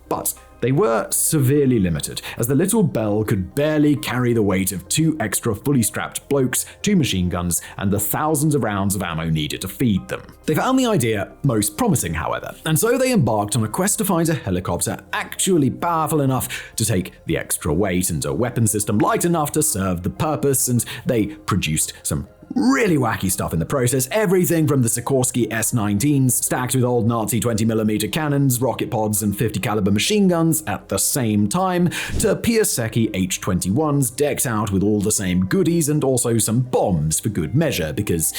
But they were severely limited, as the little Bell could barely carry the weight of 2 extra fully strapped blokes, 2 machine guns, and the thousands of rounds of ammo needed to feed them. They found the idea most promising, however, and so they embarked on a quest to find a helicopter actually powerful enough to take the extra weight and a weapon system light enough to serve the purpose, and they produced some really wacky stuff in the process, everything from the Sikorsky S-19s stacked with old Nazi 20mm cannons, rocket pods, and 50 caliber machine guns at the same time, to Piasecki H-21s decked out with all the same goodies and also some bombs for good measure, because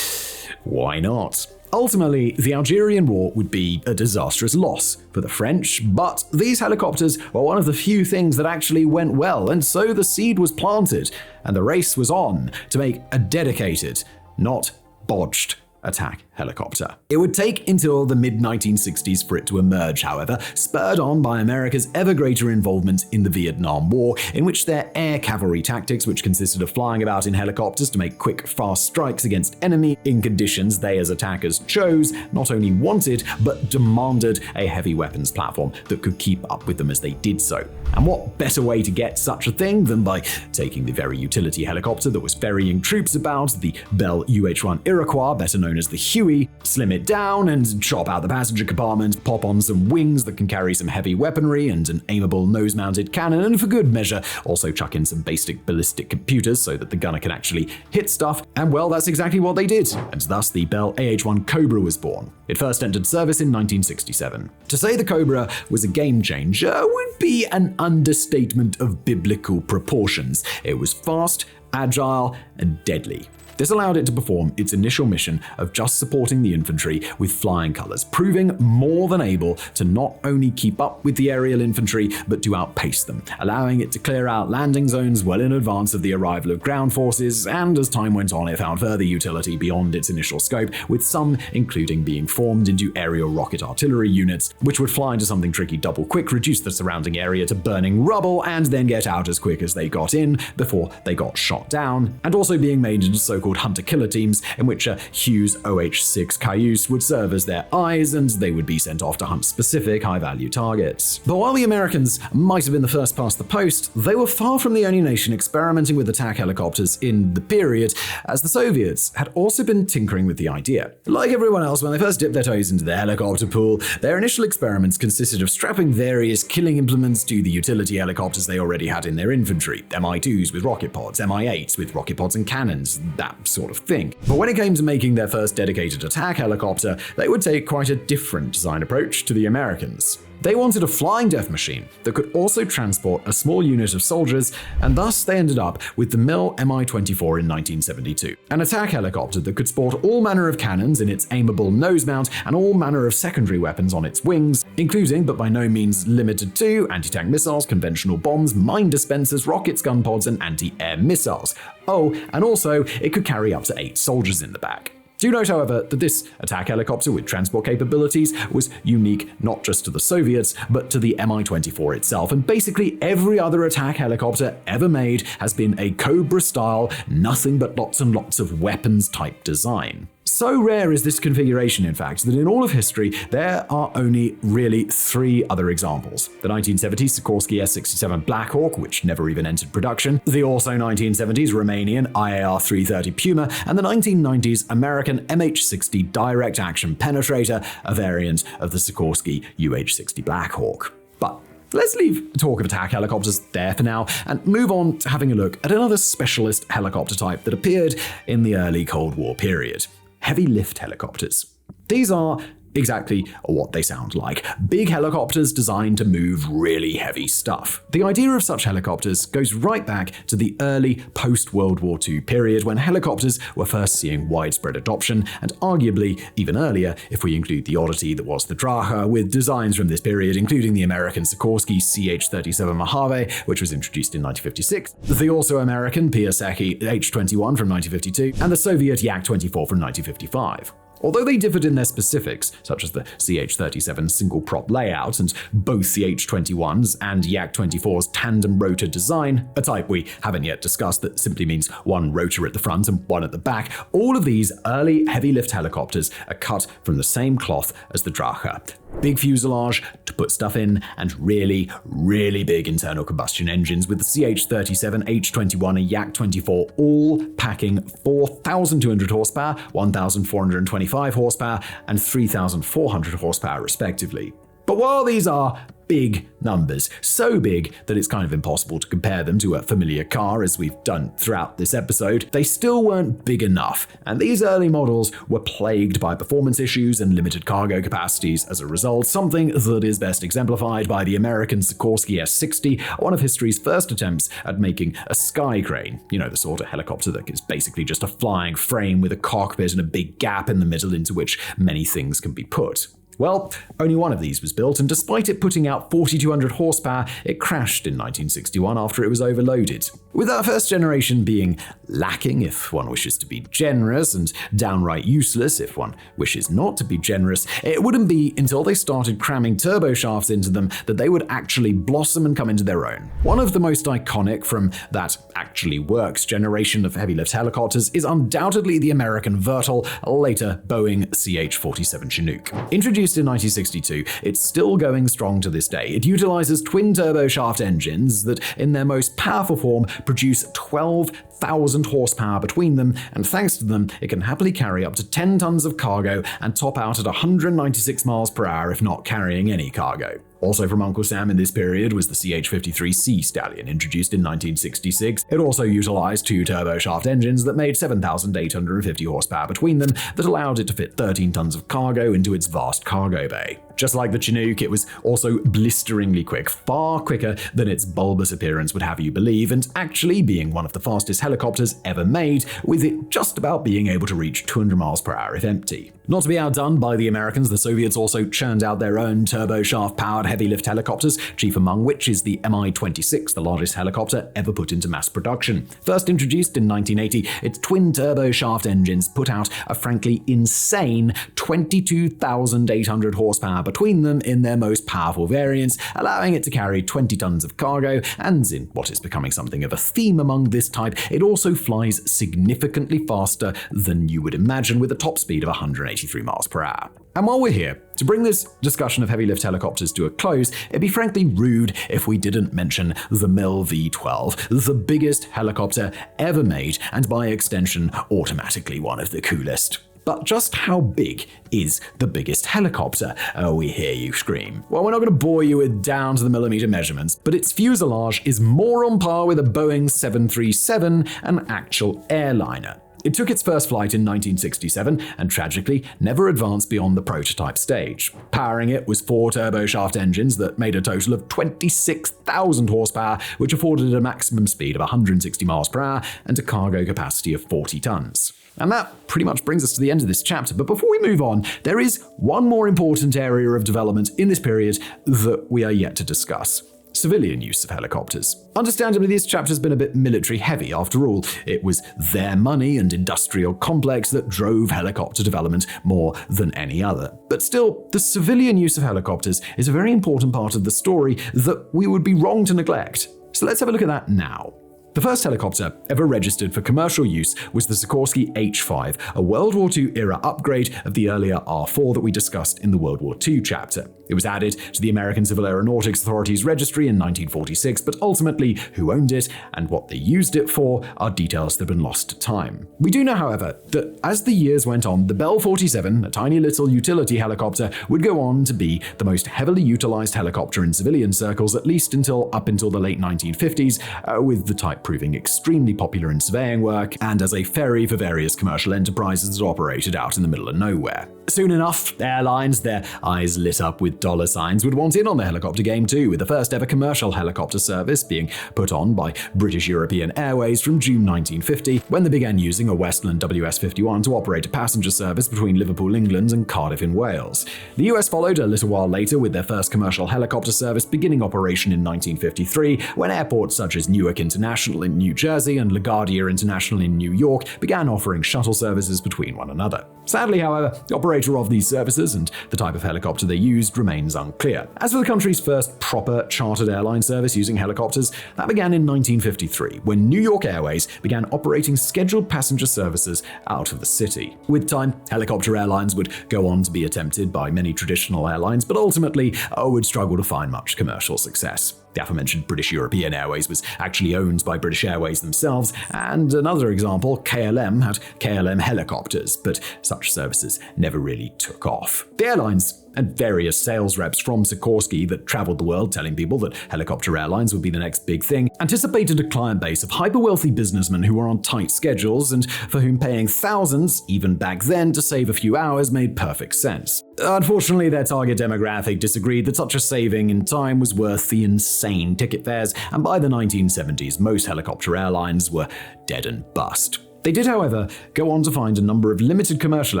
why not? Ultimately, the Algerian War would be a disastrous loss for the French, but these helicopters were one of the few things that actually went well, and so the seed was planted, and the race was on to make a dedicated, not botched, attack helicopter. It would take until the mid-1960s for it to emerge, however, spurred on by America's ever greater involvement in the Vietnam War, in which their air cavalry tactics, which consisted of flying about in helicopters to make quick, fast strikes against enemy in conditions they as attackers chose, not only wanted, but demanded a heavy weapons platform that could keep up with them as they did so. And what better way to get such a thing than by taking the very utility helicopter that was ferrying troops about, the Bell UH-1 Iroquois, better known as the Huey, slim it down and chop out the passenger compartment, pop on some wings that can carry some heavy weaponry and an aimable nose-mounted cannon, and for good measure, also chuck in some basic ballistic computers so that the gunner can actually hit stuff. And well, that's exactly what they did, and thus the Bell AH-1 Cobra was born. It first entered service in 1967. To say the Cobra was a game changer would be an understatement of biblical proportions. It was fast, agile, and deadly. This allowed it to perform its initial mission of just supporting the infantry with flying colors, proving more than able to not only keep up with the aerial infantry, but to outpace them, allowing it to clear out landing zones well in advance of the arrival of ground forces, and as time went on, it found further utility beyond its initial scope, with some including being formed into aerial rocket artillery units, which would fly into something tricky double quick, reduce the surrounding area to burning rubble, and then get out as quick as they got in before they got shot down, and also being made into so-called hunter-killer teams in which a Hughes OH-6 Cayuse would serve as their eyes, and they would be sent off to hunt specific high-value targets. But while the Americans might have been the first past the post, they were far from the only nation experimenting with attack helicopters in the period, as the Soviets had also been tinkering with the idea. Like everyone else, when they first dipped their toes into the helicopter pool, their initial experiments consisted of strapping various killing implements to the utility helicopters they already had in their infantry, Mi-2s with rocket pods, Mi-8s with rocket pods and cannons, that sort of thing. But when it came to making their first dedicated attack helicopter, they would take quite a different design approach to the Americans. They wanted a flying death machine that could also transport a small unit of soldiers, and thus they ended up with the MIL Mi-24 in 1972, an attack helicopter that could sport all manner of cannons in its aimable nose mount and all manner of secondary weapons on its wings, including, but by no means limited to, anti-tank missiles, conventional bombs, mine dispensers, rockets, gun pods, and anti-air missiles. Oh, and also, it could carry up to 8 soldiers in the back. Do note, however, that this attack helicopter with transport capabilities was unique not just to the Soviets, but to the Mi-24 itself, and basically every other attack helicopter ever made has been a Cobra-style, nothing but lots and lots of weapons-type design. So rare is this configuration, in fact, that in all of history, there are only really 3 other examples. The 1970s Sikorsky S-67 Black Hawk, which never even entered production, the also 1970s Romanian IAR-330 Puma, and the 1990s American MH-60 Direct Action Penetrator, a variant of the Sikorsky UH-60 Black Hawk. But let's leave the talk of attack helicopters there for now and move on to having a look at another specialist helicopter type that appeared in the early Cold War period: heavy lift helicopters. These are exactly what they sound like. Big helicopters designed to move really heavy stuff. The idea of such helicopters goes right back to the early post-World War II period when helicopters were first seeing widespread adoption, and arguably even earlier if we include the oddity that was the Drache, with designs from this period including the American Sikorsky CH-37 Mojave, which was introduced in 1956, the also American Piasecki H-21 from 1952, and the Soviet Yak-24 from 1955. Although they differed in their specifics, such as the CH-37 single-prop layout and both the H-21's and Yak-24's tandem rotor design, a type we haven't yet discussed that simply means one rotor at the front and one at the back, all of these early heavy-lift helicopters are cut from the same cloth as the Drache. Big fuselage to put stuff in, and really, really big internal combustion engines, with the CH-37, H-21 and Yak-24 all packing 4,200 horsepower, 1,425 horsepower, and 3,400 horsepower respectively. But while these are big numbers, so big that it's kind of impossible to compare them to a familiar car as we've done throughout this episode, they still weren't big enough, and these early models were plagued by performance issues and limited cargo capacities as a result, something that is best exemplified by the American Sikorsky S-60, one of history's first attempts at making a sky crane, the sort of helicopter that is basically just a flying frame with a cockpit and a big gap in the middle into which many things can be put. Well, only one of these was built, and despite it putting out 4,200 horsepower, it crashed in 1961 after it was overloaded. With our first generation being lacking, if one wishes to be generous, and downright useless if one wishes not to be generous, it wouldn't be until they started cramming turboshafts into them that they would actually blossom and come into their own. One of the most iconic from that actually works generation of heavy lift helicopters is undoubtedly the American Vertol, later Boeing CH-47 Chinook. Introduced in 1962, it's still going strong to this day. It utilizes twin turboshaft engines that, in their most powerful form, produce 12,000 horsepower between them, and thanks to them, it can happily carry up to 10 tons of cargo and top out at 196 miles per hour if not carrying any cargo. Also from Uncle Sam in this period was the CH-53 Sea Stallion, introduced in 1966. It also utilized 2 turboshaft engines that made 7,850 horsepower between them that allowed it to fit 13 tons of cargo into its vast cargo bay. Just like the Chinook, it was also blisteringly quick, far quicker than its bulbous appearance would have you believe, and actually being one of the fastest helicopters ever made, with it just about being able to reach 200 miles per hour if empty. Not to be outdone by the Americans, the Soviets also churned out their own turboshaft-powered heavy-lift helicopters, chief among which is the Mi-26, the largest helicopter ever put into mass production. First introduced in 1980, its twin turboshaft engines put out a frankly insane 22,800 horsepower between them in their most powerful variants, allowing it to carry 20 tons of cargo, and in what is becoming something of a theme among this type, it also flies significantly faster than you would imagine, with a top speed of 183 miles per hour. And while we're here, to bring this discussion of heavy lift helicopters to a close, it'd be frankly rude if we didn't mention the Mil V-12, the biggest helicopter ever made, and by extension, automatically one of the coolest. But just how big is the biggest helicopter? Oh, we hear you scream. Well, we're not going to bore you with down to the millimeter measurements, but its fuselage is more on par with a Boeing 737, an actual airliner. It took its first flight in 1967 and tragically never advanced beyond the prototype stage. Powering it was 4 turboshaft engines that made a total of 26,000 horsepower, which afforded a maximum speed of 160 miles per hour and a cargo capacity of 40 tons. And that pretty much brings us to the end of this chapter. But before we move on, there is one more important area of development in this period that we are yet to discuss. civilian use of helicopters. Understandably, this chapter's been a bit military heavy. After all, it was their money and industrial complex that drove helicopter development more than any other. But still, the civilian use of helicopters is a very important part of the story that we would be wrong to neglect. So let's have a look at that now. The first helicopter ever registered for commercial use was the Sikorsky H-5, a World War II era upgrade of the earlier R-4 that we discussed in the World War II chapter. It was added to the American Civil Aeronautics Authority's registry in 1946, but ultimately who owned it and what they used it for are details that have been lost to time. We do know, however, that as the years went on, the Bell 47, a tiny little utility helicopter, would go on to be the most heavily utilized helicopter in civilian circles, at least up until the late 1950s, with the type proving extremely popular in surveying work and as a ferry for various commercial enterprises that operated out in the middle of nowhere. Soon enough, airlines, their eyes lit up with dollar signs, would want in on the helicopter game too, with the first ever commercial helicopter service being put on by British European Airways from June 1950, when they began using a Westland WS-51 to operate a passenger service between Liverpool, England and Cardiff in Wales. The US followed a little while later with their first commercial helicopter service beginning operation in 1953, when airports such as Newark International in New Jersey and LaGuardia International in New York began offering shuttle services between one another. Sadly, however, the operator of these services and the type of helicopter they used remains unclear. As for the country's first proper chartered airline service using helicopters, that began in 1953, when New York Airways began operating scheduled passenger services out of the city. With time, helicopter airlines would go on to be attempted by many traditional airlines, but ultimately would struggle to find much commercial success. The aforementioned British European Airways was actually owned by British Airways themselves, and another example, KLM had KLM helicopters, but such services never really took off. The airlines and various sales reps from Sikorsky that traveled the world telling people that helicopter airlines would be the next big thing anticipated a client base of hyper-wealthy businessmen who were on tight schedules and for whom paying thousands, even back then, to save a few hours made perfect sense. Unfortunately, their target demographic disagreed that such a saving in time was worth the insane ticket fares, and by the 1970s, most helicopter airlines were dead and bust. They did, however, go on to find a number of limited commercial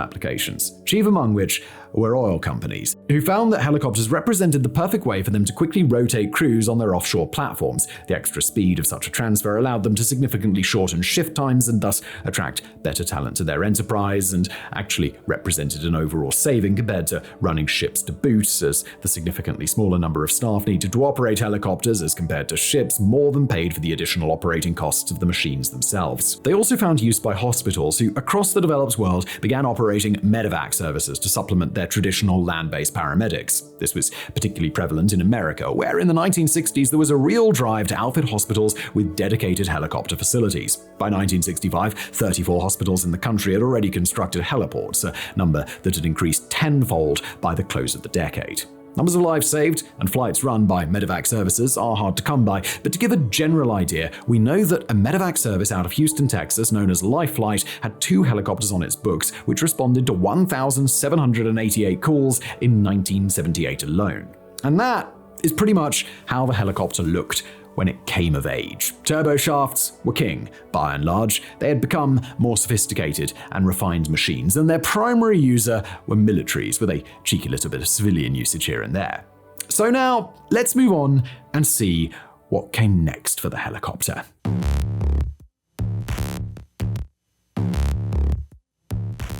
applications, chief among which were oil companies, who found that helicopters represented the perfect way for them to quickly rotate crews on their offshore platforms. The extra speed of such a transfer allowed them to significantly shorten shift times and thus attract better talent to their enterprise, and actually represented an overall saving compared to running ships to boot, as the significantly smaller number of staff needed to operate helicopters as compared to ships more than paid for the additional operating costs of the machines themselves. They also found use by hospitals who, across the developed world, began operating medevac services to supplement their traditional land-based paramedics. This was particularly prevalent in America, where in the 1960s there was a real drive to outfit hospitals with dedicated helicopter facilities. By 1965, 34 hospitals in the country had already constructed heliports, a number that had increased tenfold by the close of the decade. Numbers of lives saved and flights run by medevac services are hard to come by, but to give a general idea, we know that a medevac service out of Houston, Texas, known as Life Flight, had 2 helicopters on its books, which responded to 1,788 calls in 1978 alone. And that is pretty much how the helicopter looked when it came of age. Turboshafts were king. By and large, they had become more sophisticated and refined machines, and their primary user were militaries, with a cheeky little bit of civilian usage here and there. So now, let's move on and see what came next for the helicopter.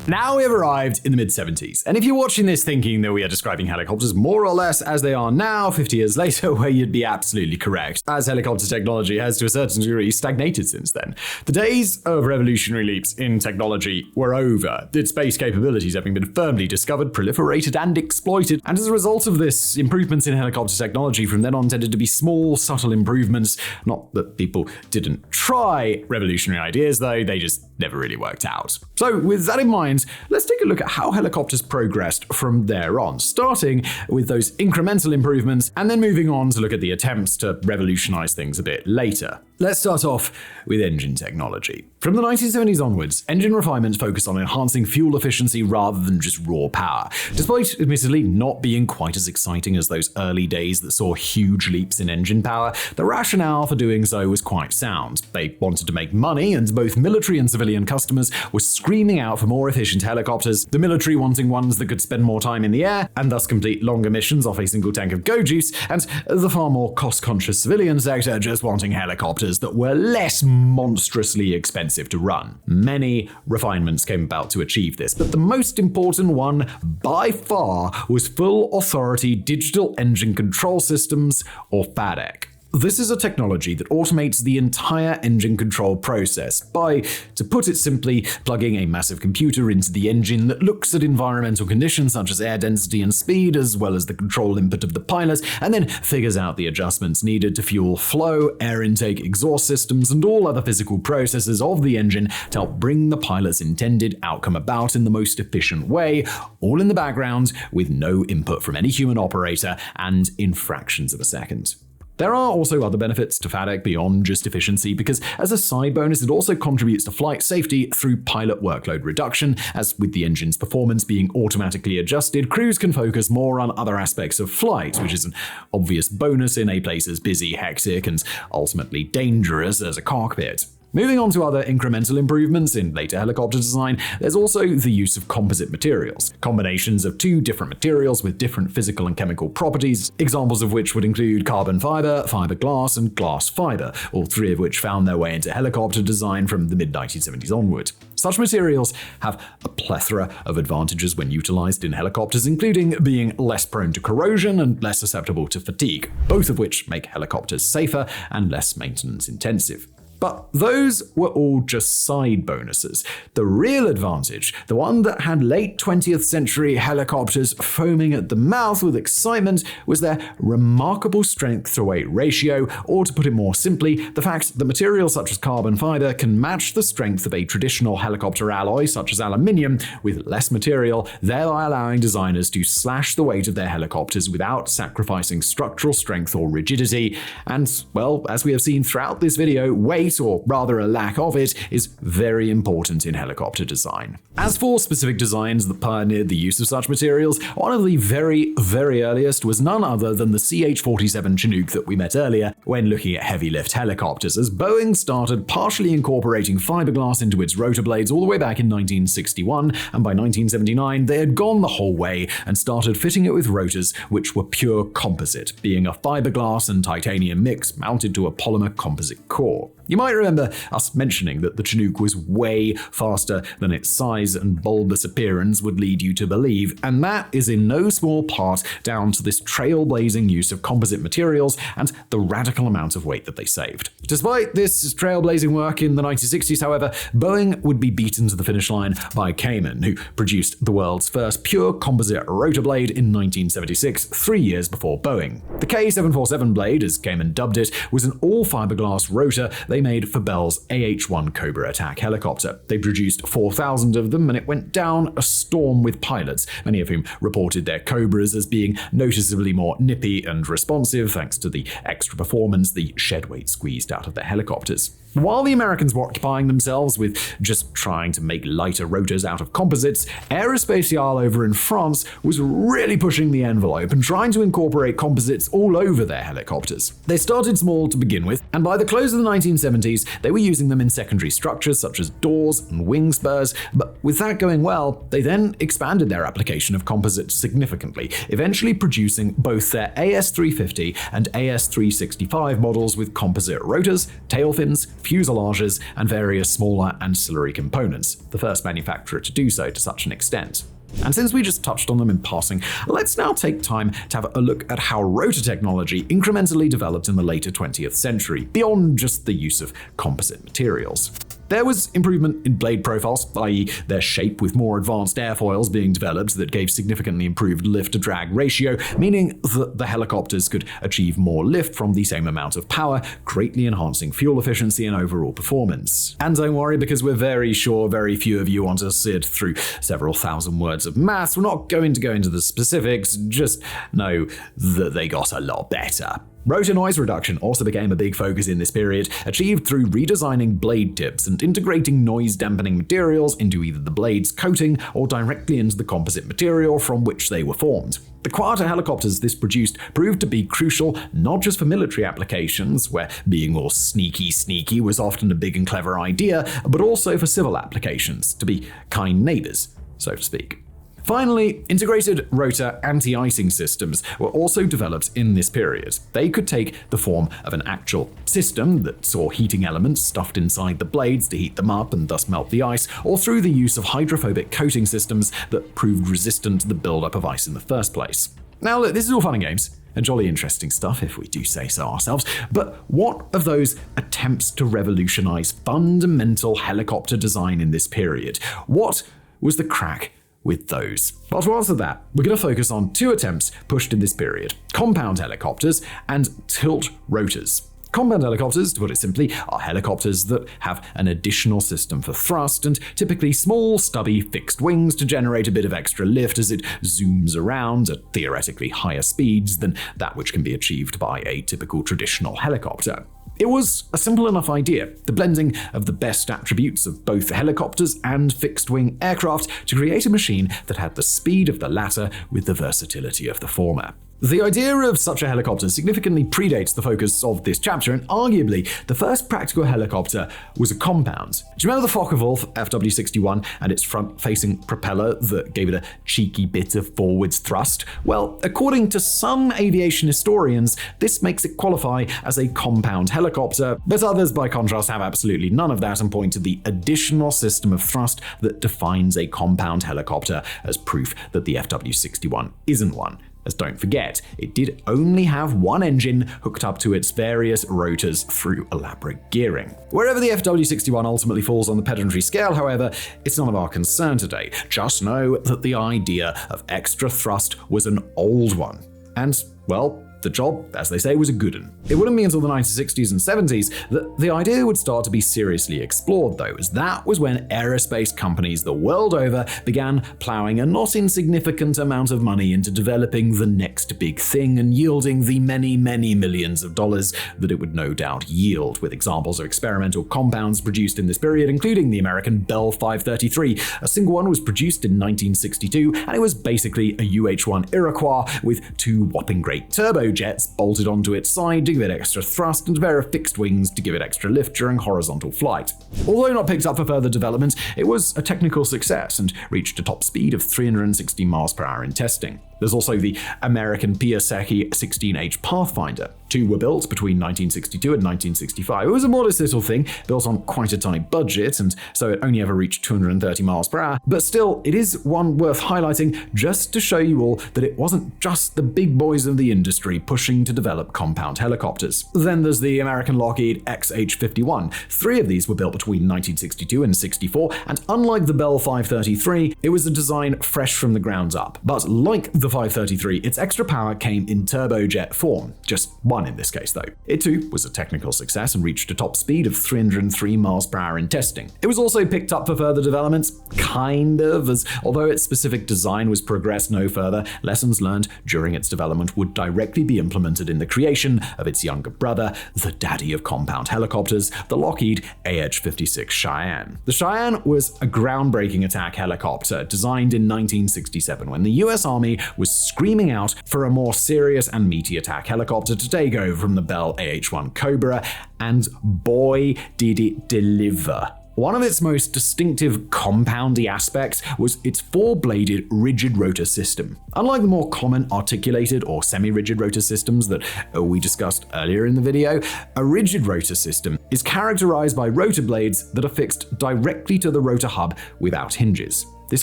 Now we have arrived in the mid-70s, and if you're watching this thinking that we are describing helicopters more or less as they are now 50 years later, well, you'd be absolutely correct, as helicopter technology has to a certain degree stagnated since then. The days of revolutionary leaps in technology were over, its base capabilities having been firmly discovered, proliferated and exploited, and as a result of this, improvements in helicopter technology from then on tended to be small, subtle improvements. Not that people didn't try revolutionary ideas though, they just never really worked out. So with that in mind, let's take a look at how helicopters progressed from there on, starting with those incremental improvements and then moving on to look at the attempts to revolutionize things a bit later. Let's start off with engine technology. From the 1970s onwards, engine refinement focused on enhancing fuel efficiency rather than just raw power. Despite admittedly not being quite as exciting as those early days that saw huge leaps in engine power, the rationale for doing so was quite sound. They wanted to make money, and both military and civilian customers were screaming out for more efficient efficient helicopters, the military wanting ones that could spend more time in the air and thus complete longer missions off a single tank of go juice, and the far more cost-conscious civilian sector just wanting helicopters that were less monstrously expensive to run. Many refinements came about to achieve this, but the most important one by far was full authority digital engine control systems, or FADEC. This is a technology that automates the entire engine control process by, to put it simply, plugging a massive computer into the engine that looks at environmental conditions such as air density and speed, as well as the control input of the pilot, and then figures out the adjustments needed to fuel flow, air intake, exhaust systems, and all other physical processes of the engine to help bring the pilot's intended outcome about in the most efficient way, all in the background with no input from any human operator and in fractions of a second. There are also other benefits to FADEC beyond just efficiency, because as a side bonus it also contributes to flight safety through pilot workload reduction, as with the engine's performance being automatically adjusted, crews can focus more on other aspects of flight, which is an obvious bonus in a place as busy, hectic, and ultimately dangerous as a cockpit. Moving on to other incremental improvements in later helicopter design, there's also the use of composite materials. Combinations of two different materials with different physical and chemical properties, examples of which would include carbon fiber, fiberglass, and glass fiber, all three of which found their way into helicopter design from the mid-1970s onward. Such materials have a plethora of advantages when utilized in helicopters, including being less prone to corrosion and less susceptible to fatigue, both of which make helicopters safer and less maintenance intensive. But those were all just side bonuses. The real advantage, the one that had late 20th century helicopters foaming at the mouth with excitement, was their remarkable strength-to-weight ratio, or to put it more simply, the fact that materials such as carbon fiber can match the strength of a traditional helicopter alloy such as aluminium with less material, thereby allowing designers to slash the weight of their helicopters without sacrificing structural strength or rigidity. And, well, as we have seen throughout this video, weight, or rather a lack of it, is very important in helicopter design. As for specific designs that pioneered the use of such materials, one of the very, very earliest was none other than the CH-47 Chinook that we met earlier when looking at heavy lift helicopters, as Boeing started partially incorporating fiberglass into its rotor blades all the way back in 1961, and by 1979 they had gone the whole way and started fitting it with rotors which were pure composite, being a fiberglass and titanium mix mounted to a polymer composite core. You might remember us mentioning that the Chinook was way faster than its size and bulbous appearance would lead you to believe, and that is in no small part down to this trailblazing use of composite materials and the radical amount of weight that they saved. Despite this trailblazing work in the 1960s, however, Boeing would be beaten to the finish line by Cayman, who produced the world's first pure composite rotor blade in 1976, 3 years before Boeing. The K747 blade, as Cayman dubbed it, was an all-fiberglass rotor they made for Bell's AH-1 Cobra attack helicopter. They produced 4,000 of them, and it went down a storm with pilots, many of whom reported their Cobras as being noticeably more nippy and responsive thanks to the extra performance the shed weight squeezed out of their helicopters. While the Americans were occupying themselves with just trying to make lighter rotors out of composites, Aerospatiale over in France was really pushing the envelope and trying to incorporate composites all over their helicopters. They started small to begin with, and by the close of the 1970s, they were using them in secondary structures such as doors and wing spurs, but with that going well, they then expanded their application of composites significantly, eventually producing both their AS-350 and AS-365 models with composite rotors, tail fins, fuselages, and various smaller ancillary components, the first manufacturer to do so to such an extent. And since we just touched on them in passing, let's now take time to have a look at how rotor technology incrementally developed in the later 20th century, beyond just the use of composite materials. There was improvement in blade profiles, i.e. their shape, with more advanced airfoils being developed that gave significantly improved lift-to-drag ratio, meaning that the helicopters could achieve more lift from the same amount of power, greatly enhancing fuel efficiency and overall performance. And don't worry, because we're very sure very few of you want to sit through several thousand words of maths, we're not going to go into the specifics, just know that they got a lot better. Rotor noise reduction also became a big focus in this period, achieved through redesigning blade tips and integrating noise-dampening materials into either the blade's coating or directly into the composite material from which they were formed. The quieter helicopters this produced proved to be crucial not just for military applications, where being more sneaky was often a big and clever idea, but also for civil applications, to be kind neighbors, so to speak. Finally, integrated rotor anti-icing systems were also developed in this period. They could take the form of an actual system that saw heating elements stuffed inside the blades to heat them up and thus melt the ice, or through the use of hydrophobic coating systems that proved resistant to the buildup of ice in the first place. Now, look, this is all fun and games, and jolly interesting stuff if we do say so ourselves, but what of those attempts to revolutionize fundamental helicopter design in this period? What was the crack with those? Well, to answer that, we're going to focus on two attempts pushed in this period: compound helicopters and tilt rotors. Compound helicopters, to put it simply, are helicopters that have an additional system for thrust and typically small, stubby, fixed wings to generate a bit of extra lift as it zooms around at theoretically higher speeds than that which can be achieved by a typical traditional helicopter. It was a simple enough idea, the blending of the best attributes of both helicopters and fixed-wing aircraft to create a machine that had the speed of the latter with the versatility of the former. The idea of such a helicopter significantly predates the focus of this chapter, and arguably the first practical helicopter was a compound. Do you remember the Focke-Wulf FW61 and its front-facing propeller that gave it a cheeky bit of forwards thrust? Well, according to some aviation historians, this makes it qualify as a compound helicopter, but others, by contrast, have absolutely none of that and point to the additional system of thrust that defines a compound helicopter as proof that the FW61 isn't one. As don't forget, it did only have one engine hooked up to its various rotors through elaborate gearing. Wherever the FW61 ultimately falls on the pedantry scale, however, it's none of our concern today. Just know that the idea of extra thrust was an old one. And, well, the job, as they say, was a good one. It wouldn't be until the 1960s and 70s that the idea would start to be seriously explored, though, as that was when aerospace companies the world over began plowing a not insignificant amount of money into developing the next big thing and yielding the many, many millions of dollars that it would no doubt yield, with examples of experimental compounds produced in this period, including the American Bell 533. A single one was produced in 1962, and it was basically a UH-1 Iroquois with two whopping great turbojets bolted onto its side to give it extra thrust and a pair of fixed wings to give it extra lift during horizontal flight. Although not picked up for further development, it was a technical success and reached a top speed of 360 miles per hour in testing. There's also the American Piasecki 16H Pathfinder. Two were built between 1962 and 1965. It was a modest little thing, built on quite a tight budget, and so it only ever reached 230 miles per hour. But still, it is one worth highlighting just to show you all that it wasn't just the big boys of the industry pushing to develop compound helicopters. Then there's the American Lockheed XH-51. Three of these were built between 1962 and 64, and unlike the Bell 533, it was a design fresh from the ground up. But like the 533, its extra power came in turbojet form, just one in this case though. It too was a technical success and reached a top speed of 303 miles per hour in testing. It was also picked up for further development, kind of, as although its specific design was progressed no further, lessons learned during its development would directly be implemented in the creation of its younger brother, the daddy of compound helicopters, the Lockheed AH-56 Cheyenne. The Cheyenne was a groundbreaking attack helicopter designed in 1967 when the US Army was screaming out for a more serious and meaty attack helicopter to take over from the Bell AH-1 Cobra, and boy did it deliver. One of its most distinctive compoundy aspects was its four-bladed rigid rotor system. Unlike the more common articulated or semi-rigid rotor systems that we discussed earlier in the video, a rigid rotor system is characterized by rotor blades that are fixed directly to the rotor hub without hinges. This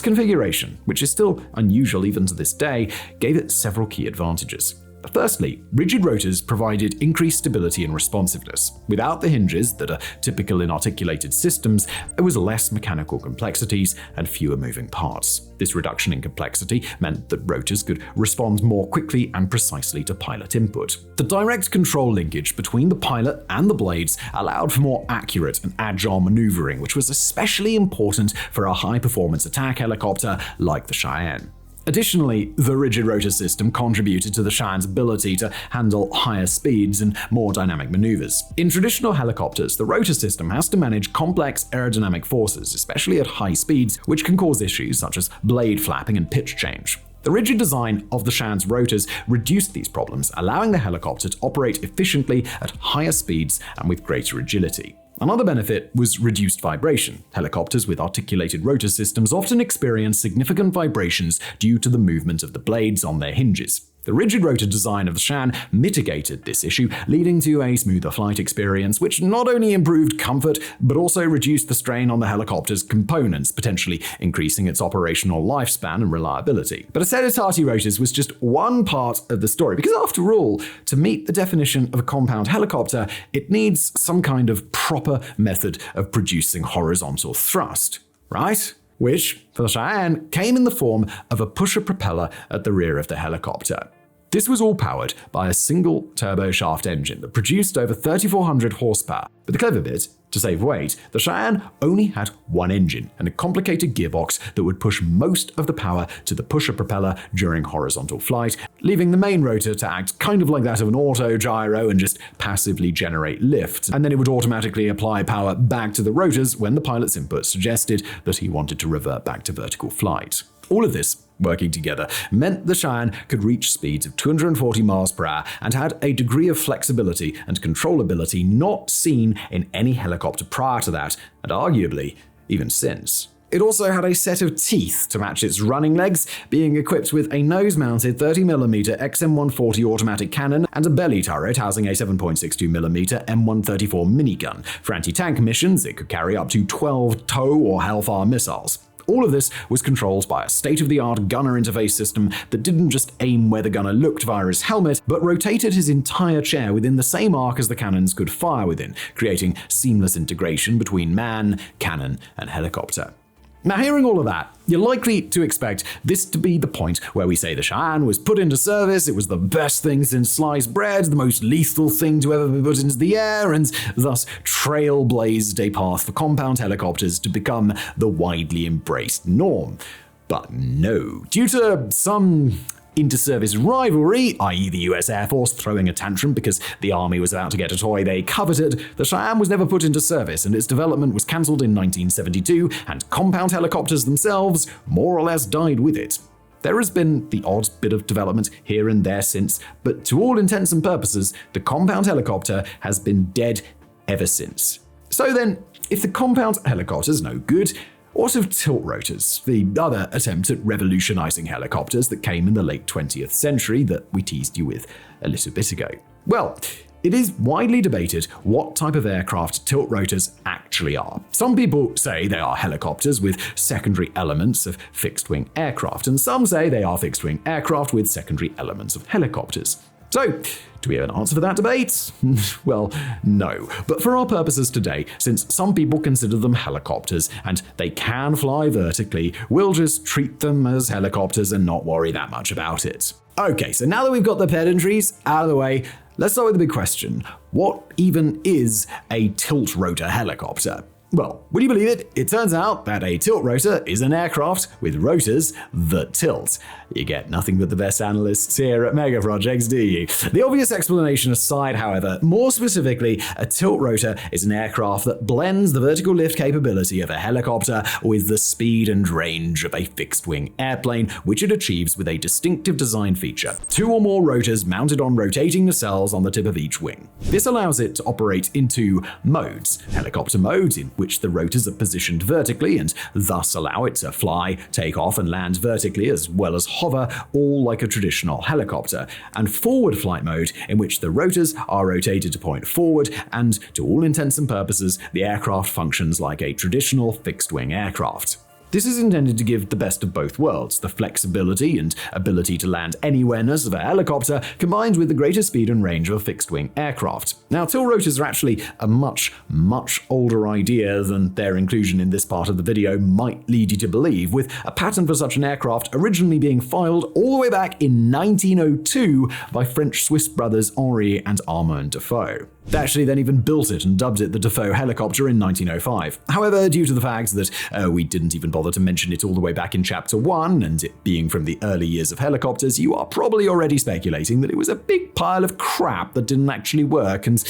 configuration, which is still unusual even to this day, gave it several key advantages. Firstly, rigid rotors provided increased stability and responsiveness. Without the hinges that are typical in articulated systems, there was less mechanical complexities and fewer moving parts. This reduction in complexity meant that rotors could respond more quickly and precisely to pilot input. The direct control linkage between the pilot and the blades allowed for more accurate and agile maneuvering, which was especially important for a high-performance attack helicopter like the Cheyenne. Additionally, the rigid rotor system contributed to the Shan's ability to handle higher speeds and more dynamic maneuvers. In traditional helicopters, the rotor system has to manage complex aerodynamic forces, especially at high speeds, which can cause issues such as blade flapping and pitch change. The rigid design of the Shan's rotors reduced these problems, allowing the helicopter to operate efficiently at higher speeds and with greater agility. Another benefit was reduced vibration. Helicopters with articulated rotor systems often experience significant vibrations due to the movement of the blades on their hinges. The rigid rotor design of the Shan mitigated this issue, leading to a smoother flight experience, which not only improved comfort, but also reduced the strain on the helicopter's components, potentially increasing its operational lifespan and reliability. But a set of Tati rotors was just one part of the story, because after all, to meet the definition of a compound helicopter, it needs some kind of proper method of producing horizontal thrust, right? Which, for the Cheyenne, came in the form of a pusher propeller at the rear of the helicopter. This was all powered by a single turboshaft engine that produced over 3,400 horsepower. But the clever bit, to save weight, the Cheyenne only had one engine and a complicated gearbox that would push most of the power to the pusher propeller during horizontal flight, leaving the main rotor to act kind of like that of an auto gyro and just passively generate lift. And then it would automatically apply power back to the rotors when the pilot's input suggested that he wanted to revert back to vertical flight. All of this, working together, meant the Cheyenne could reach speeds of 240 miles per hour and had a degree of flexibility and controllability not seen in any helicopter prior to that, and arguably even since. It also had a set of teeth to match its running legs, being equipped with a nose-mounted 30mm XM140 automatic cannon and a belly turret housing a 7.62mm M134 minigun. For anti-tank missions, it could carry up to 12 TOW or Hellfire missiles. All of this was controlled by a state-of-the-art gunner interface system that didn't just aim where the gunner looked via his helmet, but rotated his entire chair within the same arc as the cannons could fire within, creating seamless integration between man, cannon, and helicopter. Now, hearing all of that, you're likely to expect this to be the point where we say the Cheyenne was put into service, it was the best thing since sliced bread, the most lethal thing to ever be put into the air, and thus trailblazed a path for compound helicopters to become the widely embraced norm. But no, due to some inter-service rivalry, i.e. the US Air Force throwing a tantrum because the Army was about to get a toy they coveted, the Cheyenne was never put into service and its development was cancelled in 1972, and compound helicopters themselves more or less died with it. There has been the odd bit of development here and there since, but to all intents and purposes, the compound helicopter has been dead ever since. So then, if the compound helicopter's no good, what of tilt rotors, the other attempt at revolutionizing helicopters that came in the late 20th century that we teased you with a little bit ago? Well, it is widely debated what type of aircraft tilt rotors actually are. Some people say they are helicopters with secondary elements of fixed-wing aircraft, and some say they are fixed-wing aircraft with secondary elements of helicopters. So, do we have an answer for that debate? Well, no. But for our purposes today, since some people consider them helicopters and they can fly vertically, we'll just treat them as helicopters and not worry that much about it. Okay, so now that we've got the pedantries out of the way, let's start with the big question. What even is a tilt rotor helicopter? Well, would you believe it? It turns out that a tilt rotor is an aircraft with rotors that tilt. You get nothing but the best analysts here at Mega Projects, do you? The obvious explanation aside, however, more specifically, a tilt rotor is an aircraft that blends the vertical lift capability of a helicopter with the speed and range of a fixed-wing airplane, which it achieves with a distinctive design feature: 2 or more rotors mounted on rotating nacelles on the tip of each wing. This allows it to operate in 2 modes: helicopter mode, in which the rotors are positioned vertically and thus allow it to fly, take off, and land vertically as well as hover, all like a traditional helicopter, and forward flight mode, in which the rotors are rotated to point forward, and to all intents and purposes, the aircraft functions like a traditional fixed-wing aircraft. This is intended to give the best of both worlds, the flexibility and ability to land anywhereness of a helicopter, combined with the greater speed and range of a fixed-wing aircraft. Now, tilt rotors are actually a much older idea than their inclusion in this part of the video might lead you to believe, with a patent for such an aircraft originally being filed all the way back in 1902 by French-Swiss brothers Henri and Armand Defoe. They actually then even built it and dubbed it the Defoe helicopter in 1905. However, due to the fact that we didn't even bother bother to mention it all the way back in Chapter 1, and it being from the early years of helicopters, you are probably already speculating that it was a big pile of crap that didn't actually work, and,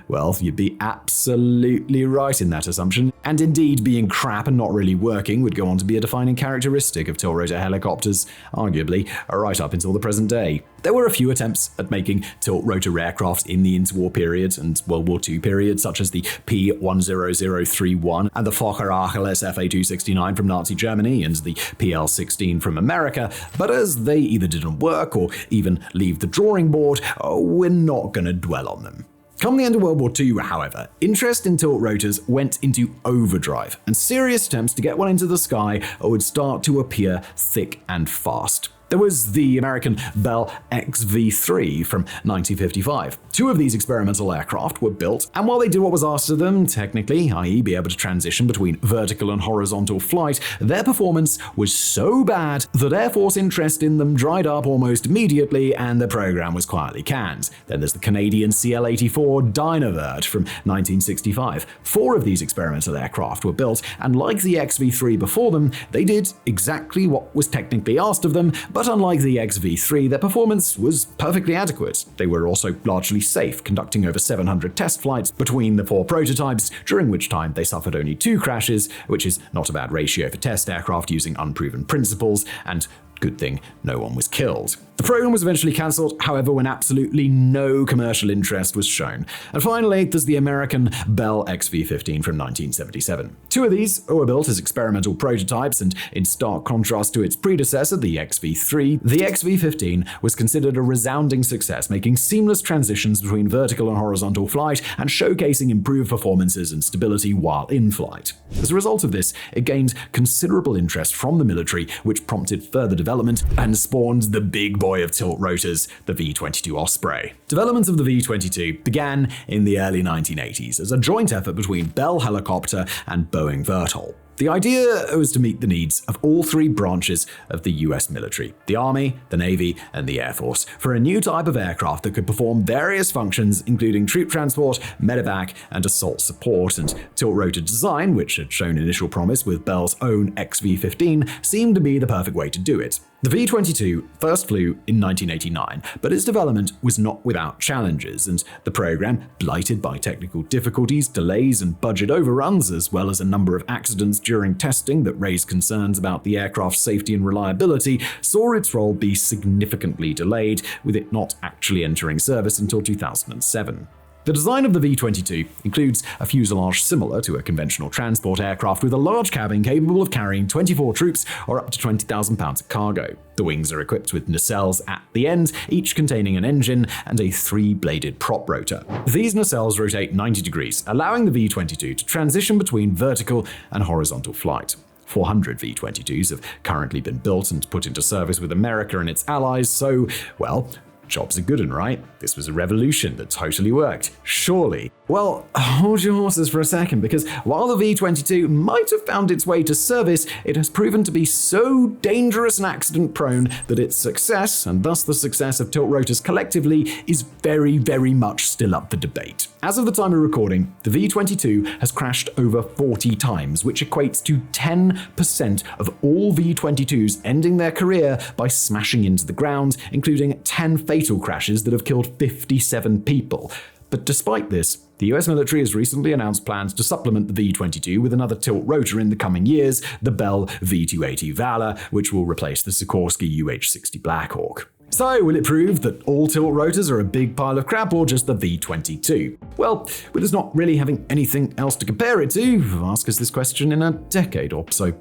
well, you'd be absolutely right in that assumption. And indeed, being crap and not really working would go on to be a defining characteristic of tilt-rotor helicopters, arguably, right up until the present day. There were a few attempts at making tilt-rotor aircraft in the interwar period and World War II period, such as the P-10031 and the Fokker Achilles Fa-269 from Nazi Germany and the PL-16 from America, but as they either didn't work or even leave the drawing board, we're not going to dwell on them. Come the end of World War II, however, interest in tilt rotors went into overdrive, and serious attempts to get one into the sky would start to appear thick and fast. There was the American Bell XV-3 from 1955. Two of these experimental aircraft were built, and while they did what was asked of them, technically, i.e. be able to transition between vertical and horizontal flight, their performance was so bad that Air Force interest in them dried up almost immediately and the program was quietly canned. Then there's the Canadian CL-84 Dynavert from 1965. Four of these experimental aircraft were built, and like the XV-3 before them, they did exactly what was technically asked of them, but unlike the XV-3, their performance was perfectly adequate. They were also largely safe, conducting over 700 test flights between the four prototypes, during which time they suffered only 2 crashes, which is not a bad ratio for test aircraft using unproven principles, and good thing no one was killed. The program was eventually cancelled, however, when absolutely no commercial interest was shown. And finally, there's the American Bell XV-15 from 1977. Two of these were built as experimental prototypes, and in stark contrast to its predecessor, the XV-3, the XV-15 was considered a resounding success, making seamless transitions between vertical and horizontal flight and showcasing improved performances and stability while in flight. As a result of this, it gained considerable interest from the military, which prompted further development and spawned the big boy of tilt rotors, the V-22 Osprey. Development of the V-22 began in the early 1980s as a joint effort between Bell Helicopter and Boeing Vertol. The idea was to meet the needs of all three branches of the US military, the Army, the Navy, and the Air Force, for a new type of aircraft that could perform various functions, including troop transport, medevac, and assault support, and tilt-rotor design, which had shown initial promise with Bell's own XV-15, seemed to be the perfect way to do it. The V-22 first flew in 1989, but its development was not without challenges, and the program, blighted by technical difficulties, delays, and budget overruns, as well as a number of accidents during testing that raised concerns about the aircraft's safety and reliability, saw its role be significantly delayed, with it not actually entering service until 2007. The design of the V-22 includes a fuselage similar to a conventional transport aircraft with a large cabin capable of carrying 24 troops or up to 20,000 pounds of cargo. The wings are equipped with nacelles at the end, each containing an engine and a 3-bladed prop rotor. These nacelles rotate 90 degrees, allowing the V-22 to transition between vertical and horizontal flight. 400 V-22s have currently been built and put into service with America and its allies, so, well, jobs are good and right. This was a revolution that totally worked. Surely. Well, hold your horses for a second, because while the V-22 might have found its way to service, it has proven to be so dangerous and accident-prone that its success, and thus the success of tilt rotors collectively, is very, very much still up for debate. As of the time of recording, the V-22 has crashed over 40 times, which equates to 10% of all V-22s ending their career by smashing into the ground, including 10 fatal crashes that have killed 57 people. But despite this, the US military has recently announced plans to supplement the V-22 with another tilt rotor in the coming years, the Bell V-280 Valor, which will replace the Sikorsky UH-60 Blackhawk. So, will it prove that all tilt rotors are a big pile of crap, or just the V-22? Well, with us not really having anything else to compare it to, ask us this question in a decade or so.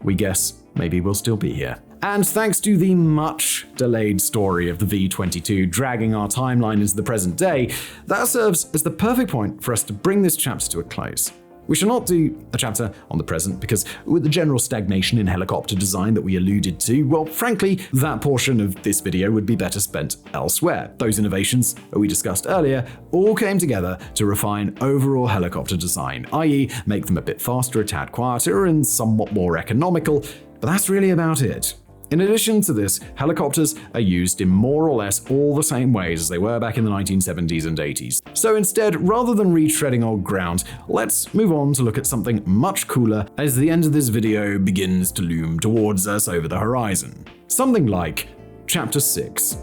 We guess maybe we'll still be here. And thanks to the much delayed story of the V-22 dragging our timeline into the present day, that serves as the perfect point for us to bring this chapter to a close. We shall not do a chapter on the present because with the general stagnation in helicopter design that we alluded to, well, frankly, that portion of this video would be better spent elsewhere. Those innovations that we discussed earlier all came together to refine overall helicopter design, i.e. make them a bit faster, a tad quieter, and somewhat more economical, but that's really about it. In addition to this, helicopters are used in more or less all the same ways as they were back in the 1970s and 80s. So instead, rather than retreading old ground, let's move on to look at something much cooler as the end of this video begins to loom towards us over the horizon. Something like Chapter 6: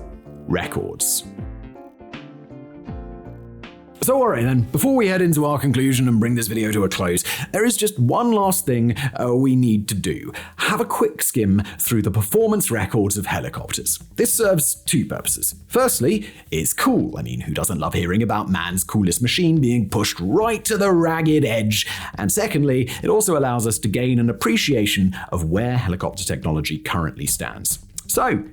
Records. So alright then, before we head into our conclusion and bring this video to a close, there is just one last thing we need to do. Have a quick skim through the performance records of helicopters. This serves two purposes. Firstly, it's cool. I mean, who doesn't love hearing about man's coolest machine being pushed right to the ragged edge? And secondly, it also allows us to gain an appreciation of where helicopter technology currently stands. So,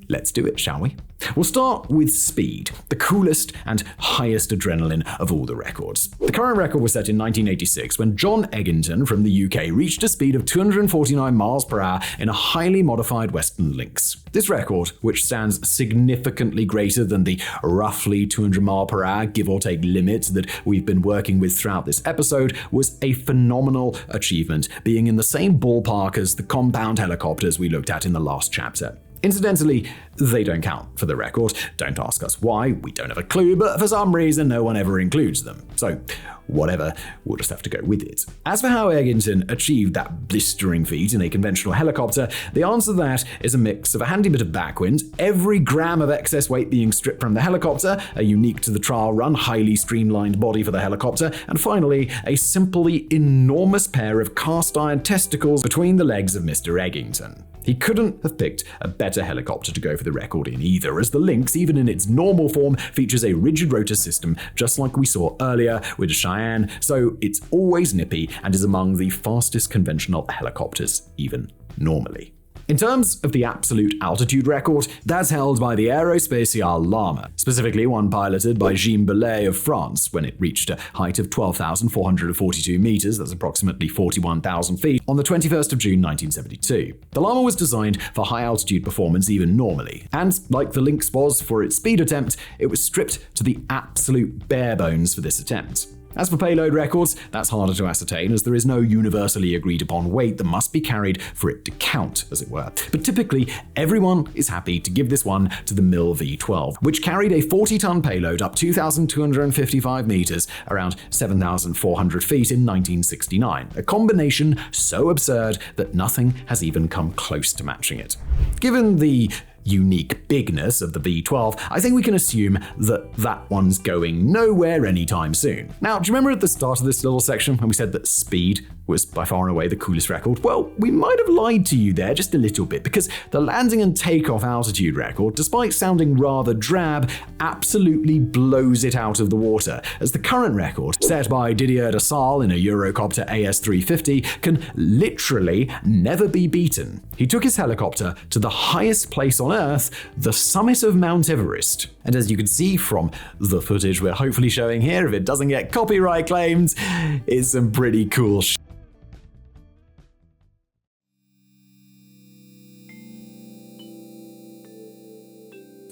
let's do it, shall we? We'll start with speed, the coolest and highest adrenaline of all the records. The current record was set in 1986 when John Eggington from the UK reached a speed of 249 miles per hour in a highly modified Western Lynx. This record, which stands significantly greater than the roughly 200 mile per hour give or take limit that we've been working with throughout this episode, was a phenomenal achievement, being in the same ballpark as the compound helicopters we looked at in the last chapter. Incidentally, they don't count for the record. Don't ask us why, we don't have a clue, but for some reason no one ever includes them. So, whatever, we'll just have to go with it. As for how Eggington achieved that blistering feat in a conventional helicopter, the answer to that is a mix of a handy bit of backwind, every gram of excess weight being stripped from the helicopter, a unique to the trial run, highly streamlined body for the helicopter, and finally, a simply enormous pair of cast iron testicles between the legs of Mr. Eggington. He couldn't have picked a better helicopter to go for the record in either, as the Lynx, even in its normal form, features a rigid rotor system just like we saw earlier with the Cheyenne, so it's always nippy and is among the fastest conventional helicopters, even normally. In terms of the absolute altitude record, that's held by the Aerospatiale Llama, specifically one piloted by Jean Belay of France when it reached a height of 12,442 meters, that's approximately 41,000 feet, on the 21st of June 1972. The Llama was designed for high altitude performance even normally, and like the Lynx was for its speed attempt, it was stripped to the absolute bare bones for this attempt. As for payload records, that's harder to ascertain as there is no universally agreed upon weight that must be carried for it to count, as it were. But typically, everyone is happy to give this one to the MIL V12, which carried a 40-ton payload up 2,255 meters, around 7,400 feet in 1969, a combination so absurd that nothing has even come close to matching it. Given the unique bigness of the V12, I think we can assume that that one's going nowhere anytime soon. Now, do you remember at the start of this little section when we said that speed was by far and away the coolest record? Well, we might have lied to you there just a little bit, because the landing and takeoff altitude record, despite sounding rather drab, absolutely blows it out of the water, as the current record, set by Didier de Salle in a Eurocopter AS350, can literally never be beaten. He took his helicopter to the highest place on Earth, the summit of Mount Everest. And as you can see from the footage we're hopefully showing here, if it doesn't get copyright claims, it's some pretty cool shit.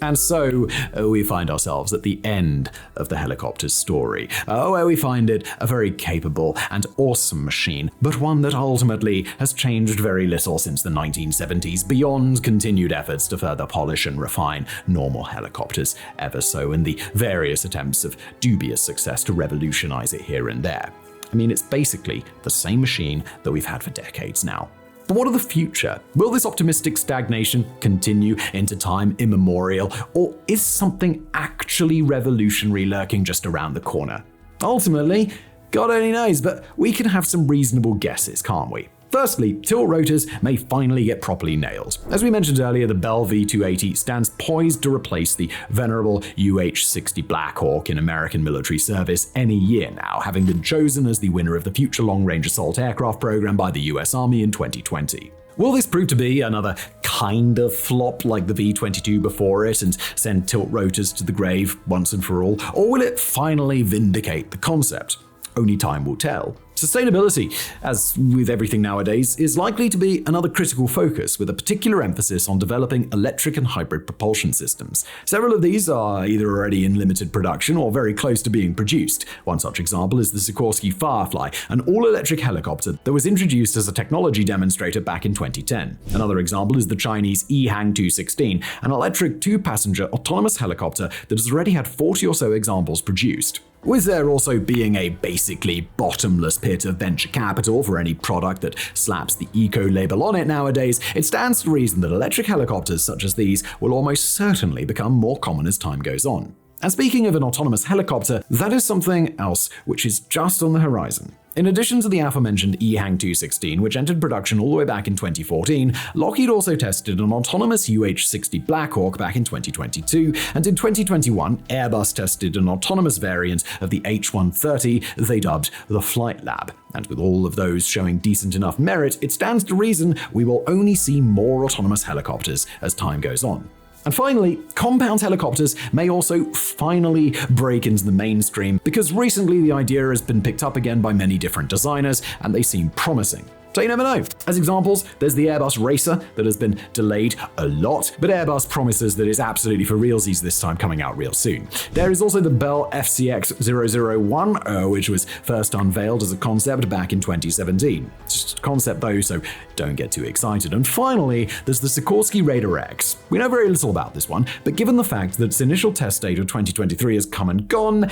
And so we find ourselves at the end of the helicopter's story, where we find it a very capable and awesome machine, but one that ultimately has changed very little since the 1970s, beyond continued efforts to further polish and refine normal helicopters, ever so in the various attempts of dubious success to revolutionize it here and there. I mean, it's basically the same machine that we've had for decades now. But what of the future? Will this optimistic stagnation continue into time immemorial, or is something actually revolutionary lurking just around the corner? Ultimately, God only knows, but we can have some reasonable guesses, can't we? Firstly, tilt rotors may finally get properly nailed. As we mentioned earlier, the Bell V280 stands poised to replace the venerable UH-60 Blackhawk in American military service any year now, having been chosen as the winner of the Future Long-Range Assault Aircraft program by the US Army in 2020. Will this prove to be another kind of flop like the V-22 before it and send tilt rotors to the grave once and for all? Or will it finally vindicate the concept? Only time will tell. Sustainability, as with everything nowadays, is likely to be another critical focus, with a particular emphasis on developing electric and hybrid propulsion systems. Several of these are either already in limited production or very close to being produced. One such example is the Sikorsky Firefly, an all-electric helicopter that was introduced as a technology demonstrator back in 2010. Another example is the Chinese EHang 216, an electric two-passenger autonomous helicopter that has already had 40 or so examples produced. With there also being a basically bottomless pit of venture capital for any product that slaps the eco label on it nowadays, it stands to reason that electric helicopters such as these will almost certainly become more common as time goes on. And speaking of an autonomous helicopter, that is something else which is just on the horizon. In addition to the aforementioned EHang 216, which entered production all the way back in 2014, Lockheed also tested an autonomous UH-60 Black Hawk back in 2022, and in 2021, Airbus tested an autonomous variant of the H-130 they dubbed the Flight Lab. And with all of those showing decent enough merit, it stands to reason we will only see more autonomous helicopters as time goes on. And finally, compound helicopters may also finally break into the mainstream, because recently the idea has been picked up again by many different designers, and they seem promising. So you never know. As examples, there's the Airbus Racer that has been delayed a lot, but Airbus promises that it's absolutely for realsies this time, coming out real soon. There is also the Bell FCX-001, which was first unveiled as a concept back in 2017. It's just a concept though, so don't get too excited. And finally, there's the Sikorsky Raider X. We know very little about this one, but given the fact that its initial test date of 2023 has come and gone,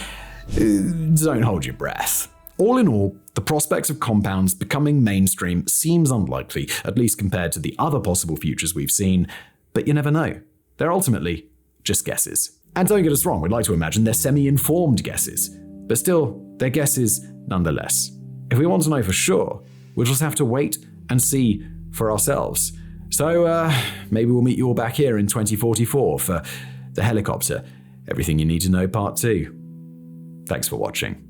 don't hold your breath. All in all, the prospects of compounds becoming mainstream seems unlikely, at least compared to the other possible futures we've seen, but you never know. They're ultimately just guesses. And don't get us wrong, we'd like to imagine they're semi-informed guesses, but still, they're guesses nonetheless. If we want to know for sure, we'll just have to wait and see for ourselves. So maybe we'll meet you all back here in 2044 for the helicopter, Everything You Need to Know Part 2. Thanks for watching.